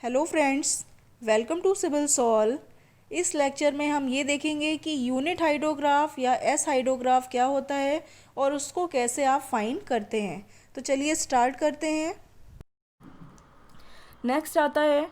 Hello friends, welcome to Civil Solve. इस lecture में हम ये देखेंगे कि यूनिट हाइड्रोग्राफ या एस हाइड्रोग्राफ क्या होता है और उसको कैसे आप फाइंड करते हैं। तो चलिए स्टार्ट करते हैं। नेक्स्ट आता है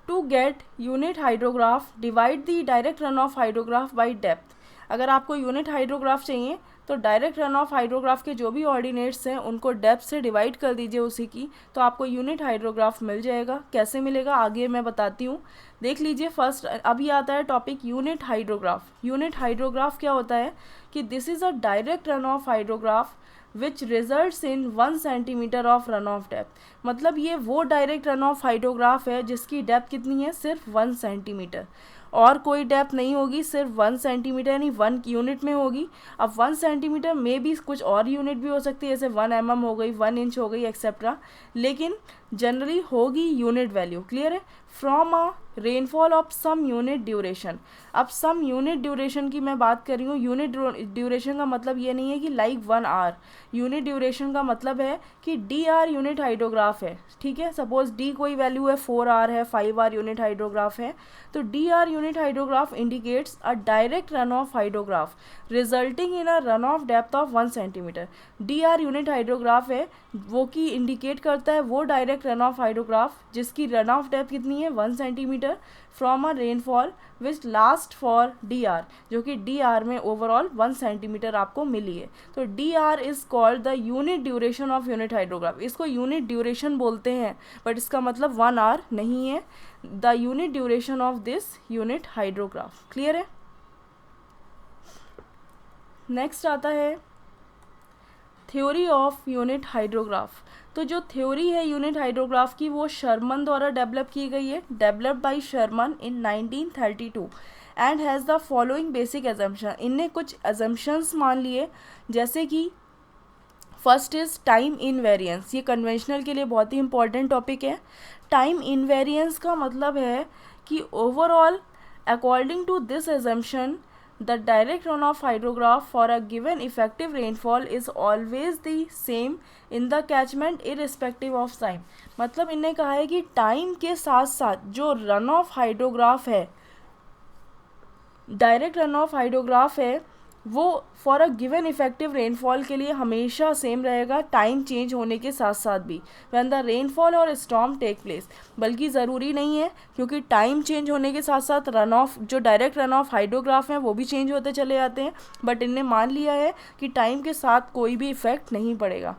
to get unit hydrograph divide the direct run of hydrograph by depth. अगर आपको यूनिट हाइड्रोग्राफ चाहिए तो डायरेक्ट रन ऑफ हाइड्रोग्राफ के जो भी ऑर्डिनेट्स हैं उनको डेप्थ से डिवाइड कर दीजिए उसी की, तो आपको यूनिट हाइड्रोग्राफ मिल जाएगा। कैसे मिलेगा आगे मैं बताती हूँ, देख लीजिए। फर्स्ट अभी आता है topic unit hydrograph. Unit hydrograph क्या होता है कि this is a direct run of hydrograph which results in 1 centimetre of run off depth. मतलब ये वो डायरेक्ट रन ऑफ हाइड्रोग्राफ है जिसकी डेप्थ कितनी है, सिर्फ 1 सेंटीमीटर, और कोई डेप्थ नहीं होगी, सिर्फ 1 सेंटीमीटर यानी 1 यूनिट में होगी। अब 1 सेंटीमीटर में भी कुछ और यूनिट भी हो सकती है, जैसे 1 mm हो गई, 1 इंच हो गई, एक्सेट्रा, लेकिन जनरली होगी यूनिट वैल्यू। क्लियर है। From a rainfall of some unit duration. अब सम यूनिट ड्यूरेशन की मैं बात कर रही हूँ। यूनिट ड्यूरेशन का मतलब ये नहीं है कि लाइक 1 आवर। यूनिट ड्यूरेशन का मतलब है कि डी आर यूनिट हाइड्रोग्राफ है, ठीक है। सपोज डी कोई वैल्यू है, 4 आवर है, 5 आवर यूनिट हाइड्रोग्राफ है, तो D R unit hydrograph indicates a direct run of hydrograph resulting in a run off depth of 1 centimetre. D R unit hydrograph है वो कि इंडिकेट करता है वो डायरेक्ट रन ऑफ हाइड्रोग्राफ जिसकी रन ऑफ डेप्थ कितनी है, 1 centimetre, from a rainfall which last for D R, जो कि डी आर में ओवरऑल 1 सेंटीमीटर आपको मिली है। तो D R is called the unit duration of unit hydrograph. इसको यूनिट ड्यूरेशन बोलते हैं, बट इसका मतलब 1 आवर नहीं है। The unit duration of this unit hydrograph. Clear है। नेक्स्ट आता है थ्योरी ऑफ यूनिट हाइड्रोग्राफ। तो जो थ्योरी है यूनिट हाइड्रोग्राफ की वो शर्मन द्वारा डेवलप की गई है, developed by Sherman in 1932 and has the following basic assumption. इनने कुछ एजम्पशंस मान लिए, जैसे कि फर्स्ट इज टाइम इनवेरिएंस। ये कन्वेंशनल के लिए बहुत ही इंपॉर्टेंट टॉपिक है। टाइम इनवेरिएंस का मतलब है कि overall according to this assumption the direct runoff hydrograph for a given effective rainfall is always the same in the catchment irrespective of time। मतलब इन्हें कहा है कि टाइम के साथ साथ जो रन ऑफ हाइड्रोग्राफ है, डायरेक्ट रन ऑफ हाइड्रोग्राफ है, वो for a given effective rainfall के लिए हमेशा सेम रहेगा, टाइम चेंज होने के साथ साथ भी, व्हेन द रेनफॉल और स्टॉर्म टेक प्लेस। बल्कि ज़रूरी नहीं है, क्योंकि टाइम चेंज होने के साथ साथ रन ऑफ, जो डायरेक्ट रन ऑफ हाइड्रोग्राफ हैं वो भी चेंज होते चले जाते हैं, बट इनने मान लिया है कि टाइम के साथ कोई भी इफेक्ट नहीं पड़ेगा,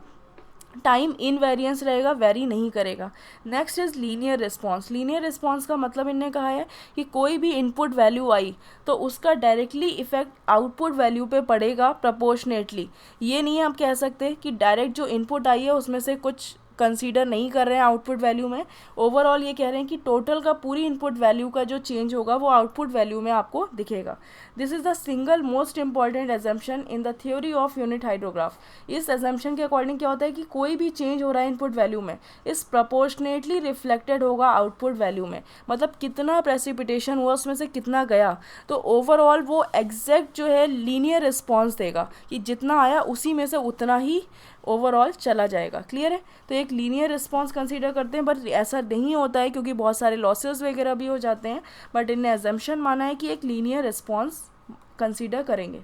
टाइम इनवेरिएंस रहेगा, वेरी नहीं करेगा। Next is linear response. Linear response का मतलब इन्हें कहा है कि कोई भी इनपुट वैल्यू आई तो उसका डायरेक्टली इफेक्ट आउटपुट वैल्यू पे पड़ेगा प्रपोर्शनेटली। ये नहीं आप कह सकते कि डायरेक्ट जो इनपुट आई है उसमें से कुछ कंसीडर नहीं कर रहे हैं आउटपुट वैल्यू में। ओवरऑल ये कह रहे हैं कि टोटल का पूरी इनपुट वैल्यू का जो चेंज होगा वो आउटपुट वैल्यू में आपको दिखेगा। This is the single most important assumption in the theory of unit hydrograph. इस एजम्पशन के अकॉर्डिंग क्या होता है कि कोई भी चेंज हो रहा है इनपुट वैल्यू में, इस प्रपोर्शनेटली रिफ्लेक्टेड होगा आउटपुट वैल्यू में। मतलब कितना प्रेसिपिटेशन हुआ उसमें से कितना गया, तो ओवरऑल वो एग्जैक्ट जो है लीनियर रिस्पॉन्स देगा कि जितना आया उसी में से उतना ही ओवरऑल चला जाएगा। क्लियर है। तो एक लीनियर रिस्पॉन्स कंसीडर करते हैं, बट ऐसा नहीं होता है क्योंकि बहुत सारे लॉसेस वगैरह भी हो जाते हैं, बट इनने एजम्पशन माना है कि एक लीनियर रिस्पॉन्स कंसीडर करेंगे।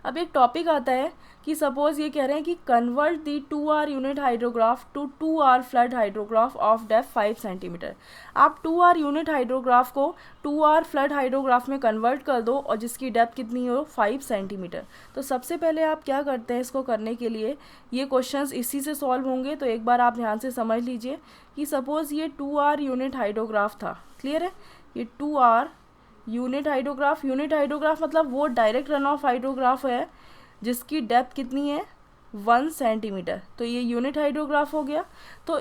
अब एक टॉपिक आता है कि सपोज ये कह रहे हैं कि convert the 2 hour unit hydrograph to 2 hour flood hydrograph of depth 5 centimetre. आप 2 आवर यूनिट हाइड्रोग्राफ को 2 आवर फ्लड हाइड्रोग्राफ में कन्वर्ट कर दो और जिसकी डेप्थ कितनी हो, 5 सेंटीमीटर। तो सबसे पहले आप क्या करते हैं, इसको करने के लिए ये क्वेश्चंस इसी से सॉल्व होंगे, तो एक बार आप ध्यान से समझ लीजिए कि सपोज ये 2 आवर यूनिट हाइड्रोग्राफ था। क्लियर है। ये 2 hour unit hydrograph, unit hydrograph मतलब वो डायरेक्ट रन ऑफ हाइड्रोग्राफ है जिसकी डेप्थ कितनी है, 1 सेंटीमीटर। तो ये यूनिट हाइड्रोग्राफ हो गया। तो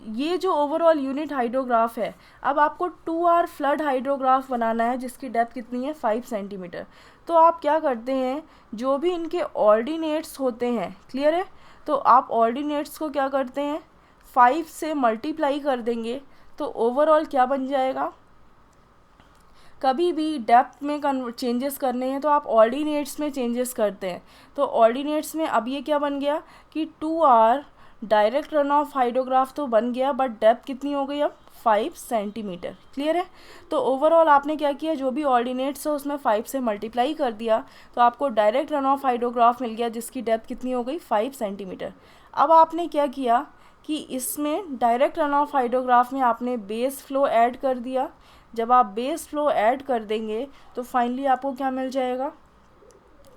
ये जो ओवरऑल यूनिट हाइड्रोग्राफ है, अब आपको 2 आवर फ्लड हाइड्रोग्राफ बनाना है जिसकी डेप्थ कितनी है, 5 सेंटीमीटर। तो आप क्या करते हैं, जो भी इनके ऑर्डिनेट्स होते हैं, क्लियर है, तो आप ऑर्डिनेट्स को क्या करते हैं, 5 से मल्टीप्लाई कर देंगे, तो ओवरऑल क्या बन जाएगा। कभी भी डेप्थ में चेंजेस करने हैं तो आप ऑर्डिनेट्स में चेंजेस करते हैं। तो ऑर्डिनेट्स में अब ये क्या बन गया कि 2 hour direct run of hydrograph तो बन गया, बट डेप्थ कितनी हो गई अब 5 सेंटीमीटर। क्लियर है। तो ओवरऑल आपने क्या किया, जो भी ऑर्डिनेट्स है उसमें 5 से मल्टीप्लाई कर दिया, तो आपको डायरेक्ट रन ऑफ हाइड्रोग्राफ मिल गया जिसकी डेप्थ कितनी हो गई 5 सेंटीमीटर। अब आपने क्या किया कि इसमें डायरेक्ट रन ऑफ हाइड्रोग्राफ में आपने बेस फ्लो ऐड कर दिया। जब आप बेस फ्लो ऐड कर देंगे तो फाइनली आपको क्या मिल जाएगा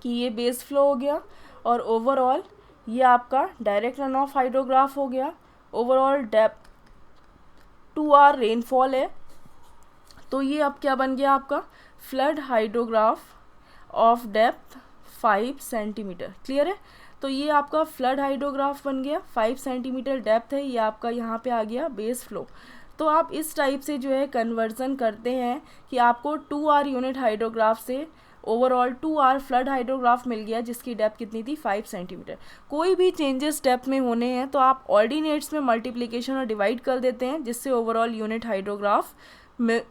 कि ये बेस फ्लो हो गया, और ओवरऑल ये आपका डायरेक्ट रन ऑफ हाइड्रोग्राफ हो गया। ओवरऑल डेप्थ 2R रेनफॉल है, तो ये अब क्या बन गया आपका flood hydrograph of depth 5 centimetre. Clear है। तो ये आपका फ्लड हाइड्रोग्राफ बन गया, 5 सेंटीमीटर डेप्थ है, ये आपका यहाँ पे आ गया बेस फ्लो। तो आप इस टाइप से जो है कन्वर्जन करते हैं कि आपको 2R यूनिट हाइड्रोग्राफ से ओवरऑल 2R फ्लड हाइड्रोग्राफ मिल गया जिसकी डेप्थ कितनी थी 5 सेंटीमीटर। कोई भी चेंजेस डेप्थ में होने हैं तो आप ऑर्डिनेट्स में मल्टीप्लिकेशन और डिवाइड कर देते हैं, जिससे ओवरऑल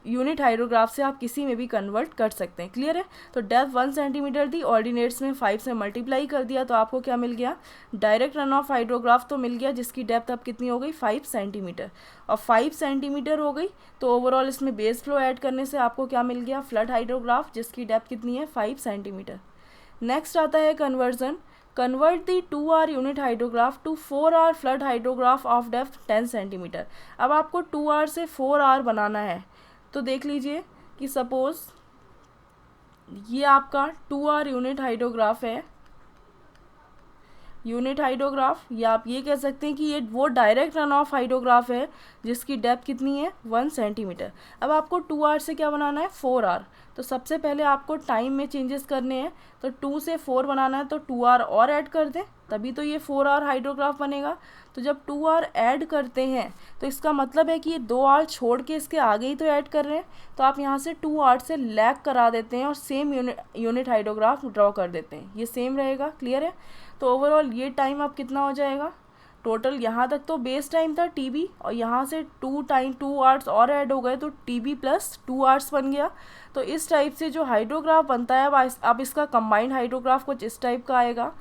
यूनिट हाइड्रोग्राफ से आप किसी में भी कन्वर्ट कर सकते हैं। क्लियर है। तो डेप्थ 1 सेंटीमीटर थी, ऑर्डिनेट्स में 5 से मल्टीप्लाई कर दिया तो आपको क्या मिल गया, डायरेक्ट रन ऑफ हाइड्रोग्राफ तो मिल गया जिसकी डेप्थ अब कितनी हो गई 5 सेंटीमीटर। और 5 सेंटीमीटर हो गई तो ओवरऑल इसमें बेस फ्लो ऐड करने से आपको क्या मिल गया, फ्लड हाइड्रोग्राफ जिसकी डेप्थ कितनी है 5 सेंटीमीटर। नेक्स्ट आता है conversion. Convert the 2R unit hydrograph to 4R flood hydrograph of depth 10 centimetre. अब आपको 2R से 4R बनाना है, तो देख लीजिए कि सपोज ये आपका 2R यूनिट हाइड्रोग्राफ है, यूनिट हाइड्रोग्राफ, या आप ये कह सकते हैं कि ये वो डायरेक्ट रन ऑफ हाइड्रोग्राफ है जिसकी डेप्थ कितनी है 1 सेंटीमीटर। अब आपको 2R से क्या बनाना है 4R। तो सबसे पहले आपको टाइम में चेंजेस करने हैं, तो 2 से 4 बनाना है तो 2R और ऐड कर दें, तभी तो ये 4R हाइड्रोग्राफ बनेगा। तो जब 2R ऐड करते हैं तो इसका मतलब है कि ये 2R छोड़ के इसके आगे ही तो ऐड कर रहे हैं, तो आप यहाँ से 2R से लैग करा देते हैं और सेम यूनिट हाइड्रोग्राफ ड्रॉ कर देते हैं, ये सेम रहेगा। क्लियर है। तो ओवरऑल ये टाइम अब कितना हो जाएगा, टोटल यहाँ तक तो बेस टाइम था TB, और यहाँ से 2 आवर्स और ऐड हो गए तो TB प्लस 2 आवर्स बन गया। तो इस टाइप से जो हाइड्रोग्राफ बनता है अब इसका कंबाइंड हाइड्रोग्राफ कुछ इस टाइप का आएगा।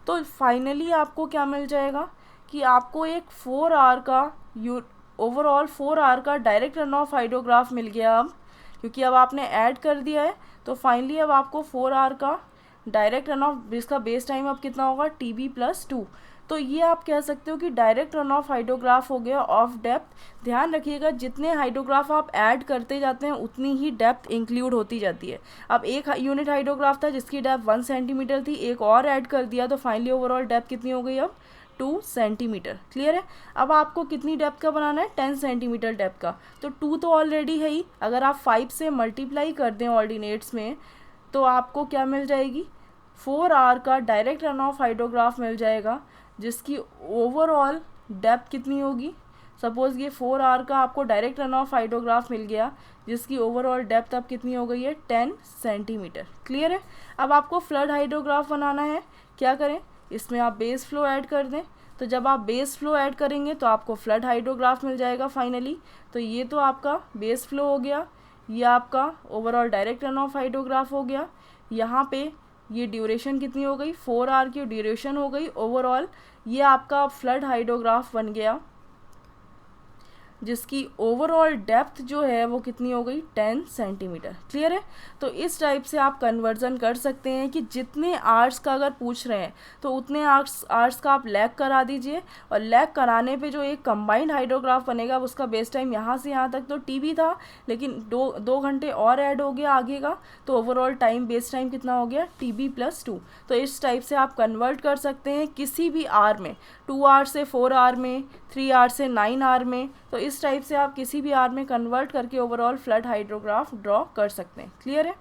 तो फाइनली आपको क्या मिल जाएगा कि आपको एक 4R का ओवरऑल 4R का डायरेक्ट रन ऑफ हाइड्रोग्राफ मिल गया अब, क्योंकि अब आपने ऐड कर दिया है। तो फाइनली अब आपको 4R का डायरेक्ट रन ऑफ, जिसका बेस टाइम अब कितना होगा TB प्लस 2। तो ये आप कह सकते हो कि डायरेक्ट रन ऑफ हाइड्रोग्राफ हो गया ऑफ डेप्थ। ध्यान रखिएगा जितने हाइड्रोग्राफ आप ऐड करते जाते हैं उतनी ही डेप्थ इंक्लूड होती जाती है। अब एक यूनिट हाइड्रोग्राफ था जिसकी डेप्थ 1 सेंटीमीटर थी, एक और ऐड कर दिया तो फाइनली ओवरऑल डेप्थ कितनी हो गई अब 2 सेंटीमीटर। क्लियर है। अब आपको कितनी डेप्थ का बनाना है 10 सेंटीमीटर डेप्थ का, तो 2 तो ऑलरेडी है ही, अगर आप 5 से मल्टीप्लाई कर दें ऑर्डिनेट्स में तो आपको क्या मिल जाएगी 4R का डायरेक्ट रन ऑफ हाइड्रोग्राफ मिल जाएगा जिसकी ओवरऑल डेप्थ कितनी होगी। सपोज़ ये 4R का आपको डायरेक्ट रन ऑफ हाइड्रोग्राफ मिल गया जिसकी ओवरऑल डेप्थ अब कितनी हो गई है 10 सेंटीमीटर। क्लियर है। अब आपको फ्लड हाइड्रोग्राफ बनाना है, क्या करें, इसमें आप बेस फ्लो ऐड कर दें। तो जब आप बेस फ्लो ऐड करेंगे तो आपको फ्लड हाइड्रोग्राफ मिल जाएगा फाइनली। तो ये तो आपका बेस फ्लो हो गया, ये आपका overall direct run of hydrograph हो गया। यहाँ पे ये ड्यूरेशन कितनी हो गई 4R की ड्यूरेशन हो गई ओवरऑल। ये आपका फ्लड हाइड्रोग्राफ बन गया जिसकी ओवरऑल डेप्थ जो है वो कितनी हो गई 10 सेंटीमीटर। क्लियर है। तो इस टाइप से आप कन्वर्जन कर सकते हैं कि जितने आर्ट्स का अगर पूछ रहे हैं तो उतने आर्ट्स का आप लैग करा दीजिए, और लैग कराने पे जो एक कंबाइंड हाइड्रोग्राफ बनेगा उसका बेस टाइम यहाँ से यहाँ तक तो TB था, लेकिन 2 घंटे और ऐड हो गया आगे का, तो ओवरऑल टाइम बेस टाइम कितना हो गया TB प्लस 2। तो इस टाइप से आप कन्वर्ट कर सकते हैं किसी भी R में, 2R से 4R में, 3R से 9R में। तो इस टाइप से आप किसी भी R में कन्वर्ट करके ओवरऑल फ्लड हाइड्रोग्राफ ड्रॉ कर सकते हैं। क्लियर है।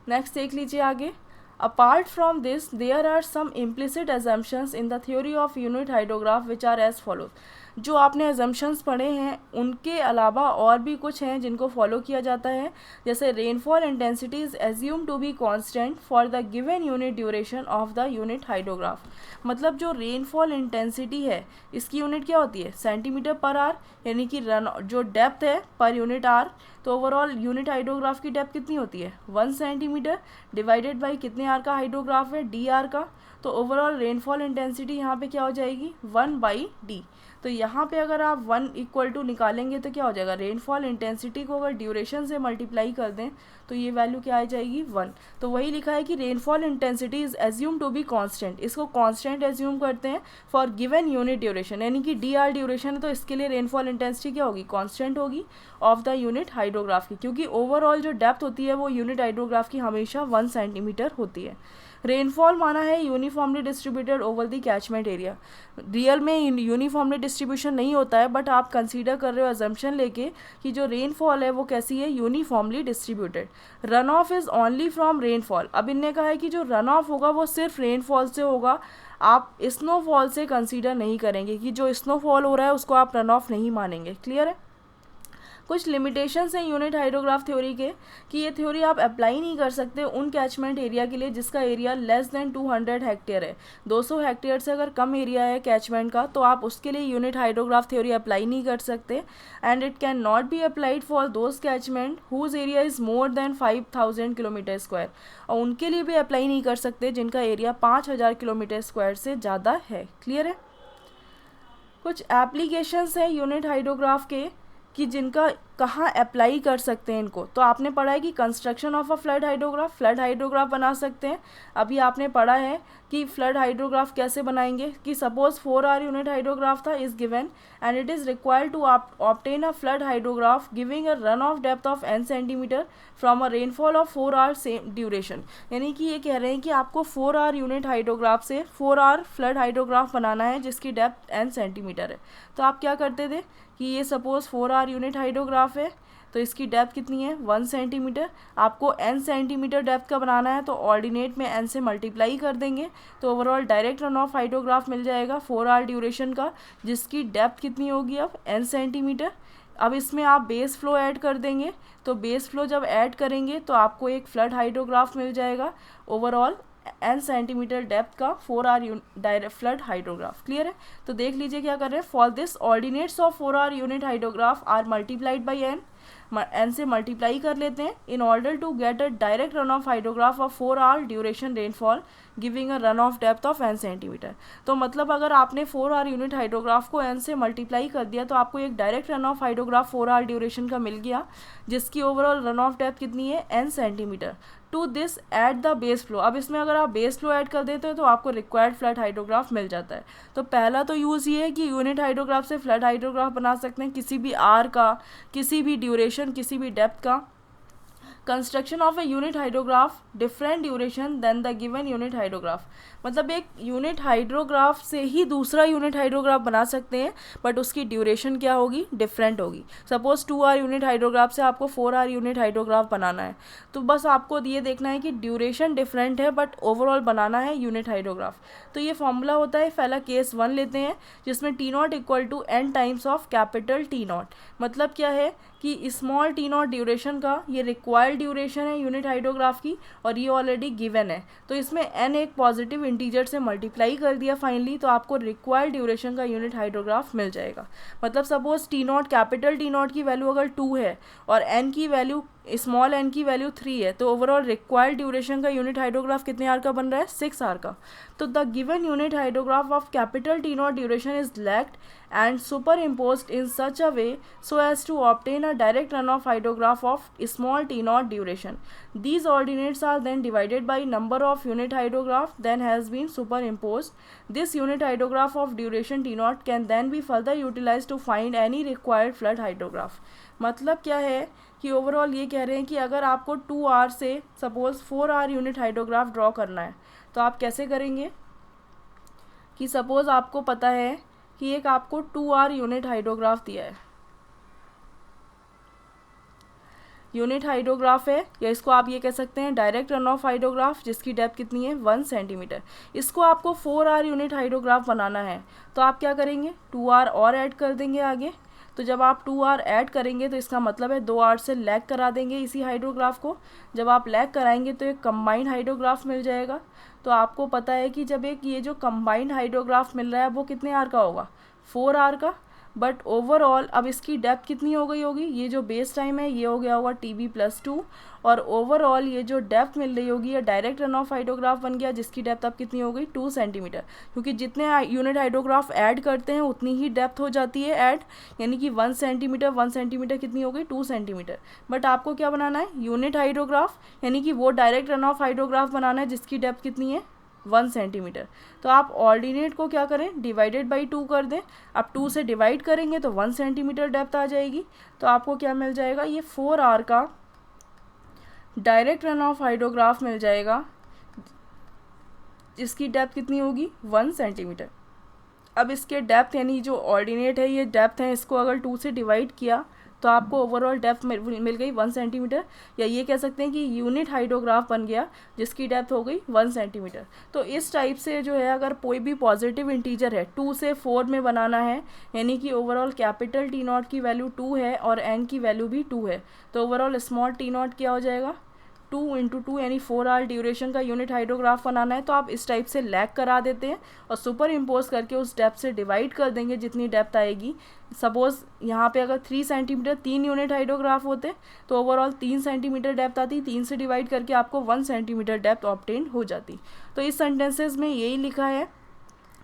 नेक्स्ट देख लीजिए आगे। Apart from this there are some implicit assumptions in the theory of unit hydrograph which are as follows. जो आपने अजम्पशंस पढ़े हैं उनके अलावा और भी कुछ हैं जिनको फॉलो किया जाता है, जैसे rainfall intensity is assume to be constant for the given unit duration of the unit hydrograph. मतलब जो रेनफॉल इंटेंसिटी है इसकी यूनिट क्या होती है, सेंटीमीटर पर आर, यानी कि रन जो डेप्थ है पर यूनिट आर, तो ओवरऑल यूनिट हाइड्रोग्राफ की डेप्थ कितनी होती है 1 सेंटीमीटर डिवाइडेड बाई कितने आर का हाइड्रोग्राफ है, डी आर का। तो ओवरऑल रेनफॉल इंटेंसिटी यहाँ पे क्या हो जाएगी 1/d। तो यहाँ पे अगर आप 1 इक्वल टू निकालेंगे तो क्या हो जाएगा, रेनफॉल इंटेंसिटी को अगर ड्यूरेशन से मल्टीप्लाई कर दें तो ये वैल्यू क्या आ जाएगी 1। तो वही लिखा है कि rainfall intensity is assume to be constant, इसको कांस्टेंट एज्यूम करते हैं फॉर गिवन यूनिट ड्यूरेशन, यानी कि डी आर ड्यूरेशन है तो इसके लिए रेनफॉल इंटेंसिटी क्या होगी, कांस्टेंट होगी ऑफ द यूनिट हाइड्रोग्राफ की, क्योंकि ओवरऑल जो डेप्थ होती है वो यूनिट हाइड्रोग्राफ की हमेशा 1 सेंटीमीटर होती है। रेनफॉल माना है uniformly distributed over the catchment area. Real में यूनिफॉर्मली डिस्ट्रीब्यूशन नहीं होता है, बट आप कंसीडर कर रहे हो अजम्पशन लेके कि जो रेनफॉल है वो कैसी है, uniformly distributed. Run of is only from rainfall. अब इनने कहा है कि जो रन ऑफ होगा वो सिर्फ रेनफॉल से होगा, आप स्नोफॉल से कंसीडर नहीं करेंगे, कि जो स्नोफॉल हो रहा है उसको आप रन ऑफ नहीं मानेंगे। क्लियर है। कुछ लिमिटेशंस हैं यूनिट हाइड्रोग्राफ थ्योरी के, कि ये थ्योरी आप अप्लाई नहीं कर सकते उन कैचमेंट एरिया के लिए जिसका एरिया लेस देन 200 हेक्टेयर है। 200 हेक्टेयर से अगर कम एरिया है कैचमेंट का तो आप उसके लिए यूनिट हाइड्रोग्राफ थ्योरी अप्लाई नहीं कर सकते। And it can not be applied for those catchment whose area is more than 5000 kilometre square, और उनके लिए भी अप्लाई नहीं कर सकते जिनका एरिया 5000 किलोमीटर स्क्वायर से ज़्यादा है। क्लियर है। कुछ एप्लीकेशंस हैं यूनिट हाइड्रोग्राफ के कि जिनका कहाँ अप्लाई कर सकते हैं इनको। तो आपने पढ़ा है कि construction of a flood hydrograph बना सकते हैं। अभी आपने पढ़ा है कि फ्लड हाइड्रोग्राफ कैसे बनाएंगे, कि सपोज 4R यूनिट हाइड्रोग्राफ था is given and it is required to obtain a flood hydrograph giving a run off depth of n centimetre from a rainfall of 4R same duration. यानी कि ये कह रहे हैं कि आपको 4R यूनिट हाइड्रोग्राफ से 4R फ्लड हाइड्रोग्राफ बनाना है जिसकी डेप्थ n सेंटीमीटर है। तो आप क्या करते थे कि ये सपोज 4R यूनिट हाइड्रोग्राफ है तो इसकी डेप्थ कितनी है 1 सेंटीमीटर, आपको n सेंटीमीटर डेप्थ का बनाना है तो ऑर्डिनेट में n से मल्टीप्लाई कर देंगे तो overall direct run of hydrograph मिल जाएगा 4R ड्यूरेशन का, जिसकी डेप्थ कितनी होगी अब n सेंटीमीटर। अब इसमें आप बेस फ्लो ऐड कर देंगे, तो बेस फ्लो जब ऐड करेंगे तो आपको एक फ्लड हाइड्रोग्राफ मिल जाएगा ओवरऑल n सेंटीमीटर डेप्थ का 4R direct flood hydrograph. Clear है। तो देख लीजिए क्या कर रहे हैं, for this ordinates of 4R unit hydrograph are multiplied by n से मल्टीप्लाई कर लेते हैं in order to get a direct run of hydrograph of 4R duration rainfall giving a run off depth of n centimetre. तो मतलब अगर आपने 4R unit hydrograph को n से मल्टीप्लाई कर दिया तो आपको एक direct run of hydrograph 4R duration का मिल गया जिसकी ओवरऑल रन ऑफ डेप्थ कितनी है n centimetre. To this add the base flow. अब इसमें अगर आप बेस फ्लो ऐड कर देते हो तो आपको रिक्वायर्ड फ्लड हाइड्रोग्राफ मिल जाता है। तो पहला तो यूज़ ये है कि यूनिट हाइड्रोग्राफ से फ्लड हाइड्रोग्राफ बना सकते हैं किसी भी आर का, किसी भी ड्यूरेशन, किसी भी डेप्थ का। Construction of a unit hydrograph different duration than the given unit hydrograph. मतलब एक यूनिट हाइड्रोग्राफ से ही दूसरा यूनिट हाइड्रोग्राफ बना सकते हैं बट उसकी ड्यूरेशन क्या होगी, डिफरेंट होगी। सपोज 2R यूनिट हाइड्रोग्राफ से आपको 4R यूनिट हाइड्रोग्राफ बनाना है तो बस आपको ये देखना है कि ड्यूरेशन डिफरेंट है बट ओवरऑल बनाना है यूनिट हाइड्रोग्राफ। तो ये फॉर्मूला होता है, पहला केस 1 लेते हैं जिसमें T0 equal to n times of capital T0। मतलब क्या है कि स्मॉल T0 ड्यूरेशन का ये रिक्वायर्ड ड्यूरेशन है यूनिट हाइड्रोग्राफ की और ये ऑलरेडी गिवन है, तो इसमें n एक पॉजिटिव इंटीजर से मल्टीप्लाई कर दिया फाइनली तो आपको रिक्वायर्ड ड्यूरेशन का यूनिट हाइड्रोग्राफ मिल जाएगा। मतलब सपोज T0 कैपिटल T0 की वैल्यू अगर 2 है और n की वैल्यू स्मॉल n की वैल्यू 3 है तो ओवरऑल रिक्वायर्ड ड्यूरेशन का यूनिट हाइड्रोग्राफ कितने आर का बन रहा है, 6R का। तो the given unit hydrograph of capital T0 duration is lagged and superimposed in such a way so as to obtain a direct runoff hydrograph of small T0 duration. These ordinates are then divided by number of unit hydrograph then has been superimposed. This unit hydrograph of duration T0 can then be further utilized to find any required flood hydrograph. मतलब क्या है कि overall ये कह रहे हैं कि अगर आपको 2R से suppose 4R unit hydrograph draw करना है तो आप कैसे करेंगे कि सपोज आपको पता है कि एक आपको 2R यूनिट हाइड्रोग्राफ दिया है, यूनिट हाइड्रोग्राफ है, या इसको आप ये कह सकते हैं डायरेक्ट रन ऑफ हाइड्रोग्राफ, जिसकी डेप्थ कितनी है 1 सेंटीमीटर। इसको आपको 4R यूनिट हाइड्रोग्राफ बनाना है, तो आप क्या करेंगे 2R और ऐड कर देंगे आगे। तो जब आप 2R ऐड करेंगे तो इसका मतलब है 2R से लैग करा देंगे इसी हाइड्रोग्राफ को। जब आप लैग कराएंगे तो एक कंबाइंड हाइड्रोग्राफ मिल जाएगा। तो आपको पता है कि जब एक ये जो कंबाइंड हाइड्रोग्राफ मिल रहा है वो कितने आर का होगा, 4R का। बट ओवरऑल अब इसकी डेप्थ कितनी हो गई होगी, ये जो बेस टाइम है ये हो गया होगा TB+2, और ओवरऑल ये जो डेप्थ मिल रही होगी ये डायरेक्ट रन ऑफ हाइड्रोग्राफ बन गया, जिसकी डेप्थ अब कितनी हो गई 2 सेंटीमीटर। क्योंकि जितने यूनिट हाइड्रोग्राफ ऐड करते हैं उतनी ही डेप्थ हो जाती है ऐड, यानी कि 1 सेंटीमीटर 1 सेंटीमीटर कितनी हो गई 2 सेंटीमीटर। बट आपको क्या बनाना है यूनिट हाइड्रोग्राफ, यानी कि वो डायरेक्ट रन ऑफ हाइड्रोग्राफ बनाना है जिसकी डेप्थ कितनी है 1 सेंटीमीटर। तो आप ऑर्डिनेट को क्या करें डिवाइडेड बाई 2 कर दें। अब 2 से डिवाइड करेंगे तो 1 सेंटीमीटर डेप्थ आ जाएगी। तो आपको क्या मिल जाएगा, ये 4R का डायरेक्ट रन ऑफ हाइड्रोग्राफ मिल जाएगा, जिसकी डेप्थ कितनी होगी 1 सेंटीमीटर। अब इसके डेप्थ यानी जो ऑर्डिनेट है ये डेप्थ है, इसको अगर 2 से डिवाइड किया तो आपको ओवरऑल डेप्थ मिल गई 1 सेंटीमीटर, या ये कह सकते हैं कि यूनिट हाइड्रोग्राफ बन गया जिसकी डेप्थ हो गई 1 सेंटीमीटर। तो इस टाइप से जो है अगर कोई भी पॉजिटिव इंटीजर है 2 से 4 में बनाना है, यानी कि ओवरऑल कैपिटल T0 की वैल्यू 2 है और n की वैल्यू भी 2 है, तो ओवरऑल स्मॉल T0 क्या हो जाएगा 2 × 2 यानी 4R ड्यूरेशन का यूनिट हाइड्रोग्राफ बनाना है। तो आप इस टाइप से लैग करा देते हैं और सुपर इम्पोज करके उस डेप्थ से डिवाइड कर देंगे जितनी डेप्थ आएगी। सपोज़ यहाँ पे अगर 3 सेंटीमीटर 3 यूनिट हाइड्रोग्राफ होते तो ओवरऑल 3 सेंटीमीटर डेप्थ आती, 3 से डिवाइड करके आपको 1 सेंटीमीटर डेप्थ ऑब्टेन हो जाती। तो इस सेंटेंसेस में यही लिखा है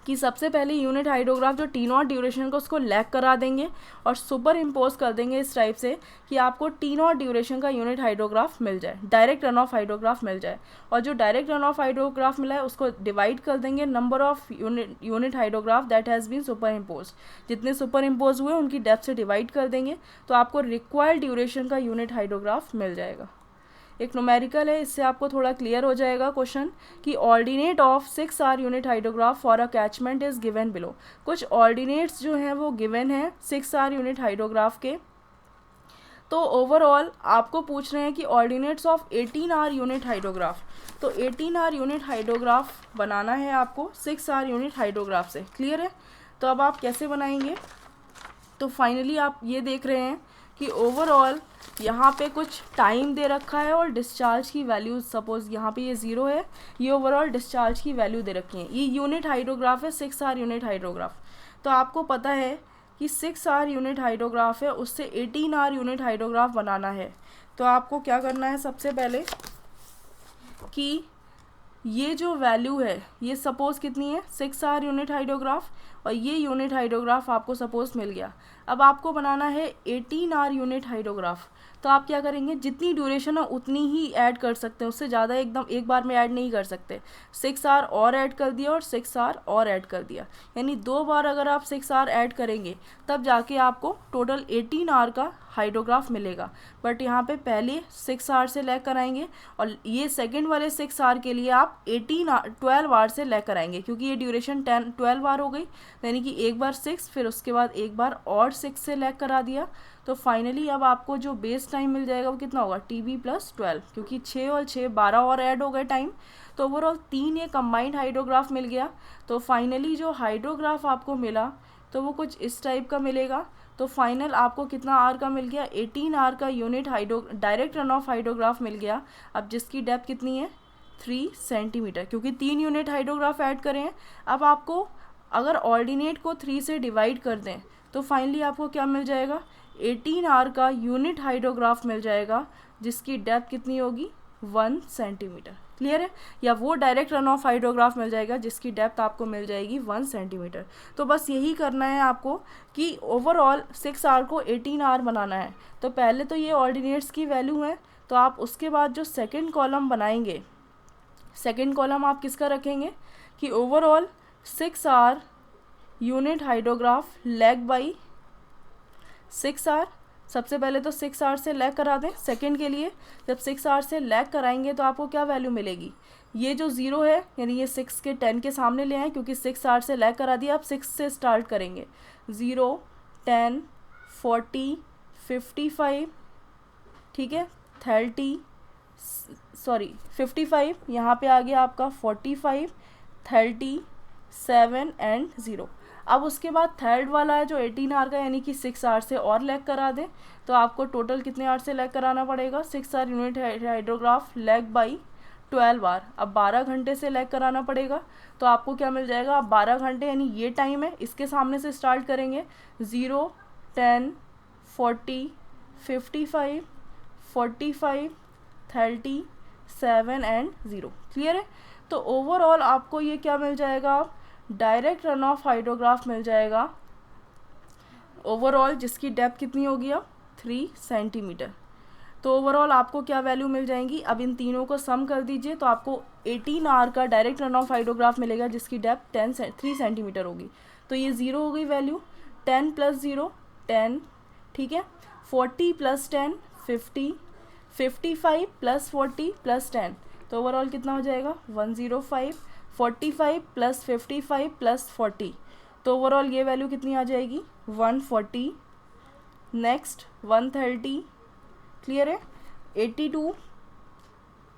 कि सबसे पहले यूनिट हाइड्रोग्राफ जो T0 ड्यूरेशन को उसको लैग करा देंगे और सुपर इम्पोज कर देंगे इस टाइप से कि आपको T0 ड्यूरेशन का यूनिट हाइड्रोग्राफ मिल जाए, डायरेक्ट रन ऑफ हाइड्रोग्राफ मिल जाए। और जो डायरेक्ट रन ऑफ हाइड्रोग्राफ मिला है उसको डिवाइड कर देंगे number of unit hydrograph that has been superimpose, जितने सुपर इम्पोज हुए उनकी डेप्थ से डिवाइड कर देंगे तो आपको रिक्वायर्ड ड्यूरेशन का यूनिट हाइड्रोग्राफ मिल जाएगा। एक न्यूमेरिकल है, इससे आपको थोड़ा क्लियर हो जाएगा क्वेश्चन कि ordinate of 6R unit hydrograph for a catchment is given below. कुछ ऑर्डिनेट्स जो हैं वो गिवन है 6R यूनिट हाइड्रोग्राफ के। तो ओवरऑल आपको पूछ रहे हैं कि ordinates of 18R unit hydrograph, तो 18R यूनिट हाइड्रोग्राफ बनाना है आपको 6R यूनिट हाइड्रोग्राफ से। क्लियर है? तो अब आप कैसे बनाएंगे, तो फाइनली आप ये देख रहे हैं कि ओवरऑल यहाँ पे कुछ टाइम दे रखा है और डिस्चार्ज की वैल्यू, सपोज यहाँ पे ये 0 है, ये ओवरऑल डिस्चार्ज की वैल्यू दे रखी है। ये यूनिट हाइड्रोग्राफ है 6R यूनिट हाइड्रोग्राफ। तो आपको पता है कि 6R यूनिट हाइड्रोग्राफ है, उससे 18R यूनिट हाइड्रोग्राफ बनाना है। तो आपको क्या करना है, सबसे पहले कि ये जो वैल्यू है ये सपोज कितनी है 6R यूनिट हाइड्रोग्राफ, और ये यूनिट हाइड्रोग्राफ आपको सपोज मिल गया। अब आपको बनाना है 18R यूनिट हाइड्रोग्राफ। तो आप क्या करेंगे, जितनी ड्यूरेशन है उतनी ही ऐड कर सकते हैं, उससे ज़्यादा एकदम एक बार में ऐड नहीं कर सकते। 6R और ऐड कर दिया और 6R और ऐड कर दिया, यानी 2 बार अगर आप 6R ऐड करेंगे तब जाके आपको टोटल 18R का हाइड्रोग्राफ मिलेगा। बट यहाँ पे पहले 6R से लैग कराएंगे और ये सेकंड वाले 6R के लिए आप 12R से लैग कराएंगे, क्योंकि ये ड्यूरेशन 12R हो गई, यानी कि एक बार 6 फिर उसके बाद एक बार और 6 से लैग करा दिया। तो फाइनली अब आपको जो बेस टाइम मिल जाएगा वो कितना होगा TB+12, क्योंकि 6 और 6 12 और ऐड हो गए टाइम। तो ओवरऑल 3 ये कंबाइंड हाइड्रोग्राफ मिल गया। तो फाइनली जो हाइड्रोग्राफ आपको मिला तो वो कुछ इस टाइप का मिलेगा। तो फाइनल आपको कितना R का मिल गया, 18R का unit direct run of hydrograph मिल गया। अब जिसकी डेप्थ कितनी है 3 सेंटीमीटर, क्योंकि 3 यूनिट हाइड्रोग्राफ ऐड करें हैं। अब आपको अगर ऑर्डिनेट को 3 से डिवाइड कर दें तो फाइनली आपको क्या मिल जाएगा, 18R का यूनिट हाइड्रोग्राफ मिल जाएगा, जिसकी डेप्थ कितनी होगी 1 सेंटीमीटर। क्लियर है? या वो डायरेक्ट रन ऑफ हाइड्रोग्राफ मिल जाएगा जिसकी डेप्थ आपको मिल जाएगी 1 सेंटीमीटर। तो बस यही करना है आपको कि ओवरऑल 6R को 18R बनाना है। तो पहले तो ये ऑर्डिनेट्स की वैल्यू है, तो आप उसके बाद जो सेकेंड कॉलम बनाएंगे, सेकेंड कॉलम आप किसका रखेंगे कि overall 6R unit hydrograph lag by 6R। सबसे पहले तो 6R से लैग करा दें। सेकंड के लिए जब 6R से लैग कराएंगे तो आपको क्या वैल्यू मिलेगी, ये जो 0 है यानी ये 6 के 10 के सामने ले आए, क्योंकि 6R से लैग करा दिया। अब 6 से स्टार्ट करेंगे, 0 10 40 55, ठीक है, 55, यहाँ पे आ गया आपका 45, 37 एंड 0। अब उसके बाद थर्ड वाला है जो 18 आवर का, यानी कि 6 आवर से और लैग करा दें, तो आपको टोटल कितने आवर से लैग कराना पड़ेगा, 6 hour unit hydrograph lag by 12 hour. अब 12 घंटे से लैग कराना पड़ेगा, तो आपको क्या मिल जाएगा, अब 12 घंटे यानी ये टाइम है, इसके सामने से स्टार्ट करेंगे, 0, 10, 40, 55, 45, 37 एंड 0। क्लियर है। तो ओवरऑल आपको ये क्या मिल जाएगा, डायरेक्ट रन ऑफ हाइड्रोग्राफ मिल जाएगा ओवरऑल, जिसकी डेप्थ कितनी होगी अब 3 सेंटीमीटर। तो ओवरऑल आपको क्या वैल्यू मिल जाएंगी, अब इन तीनों को सम कर दीजिए तो आपको 18 आवर का डायरेक्ट रन ऑफ हाइड्रोग्राफ मिलेगा, जिसकी डेप्थ 3 सेंटीमीटर होगी। तो ये 0 हो गई वैल्यू, 10 + 0 10, ठीक है, 40 + 10 50, 55 + 40 + 10, तो ओवरऑल कितना हो जाएगा 105, 45 + 55 + 40, तो ओवरऑल ये वैल्यू कितनी आ जाएगी 140। नेक्स्ट 130, क्लियर है, 82,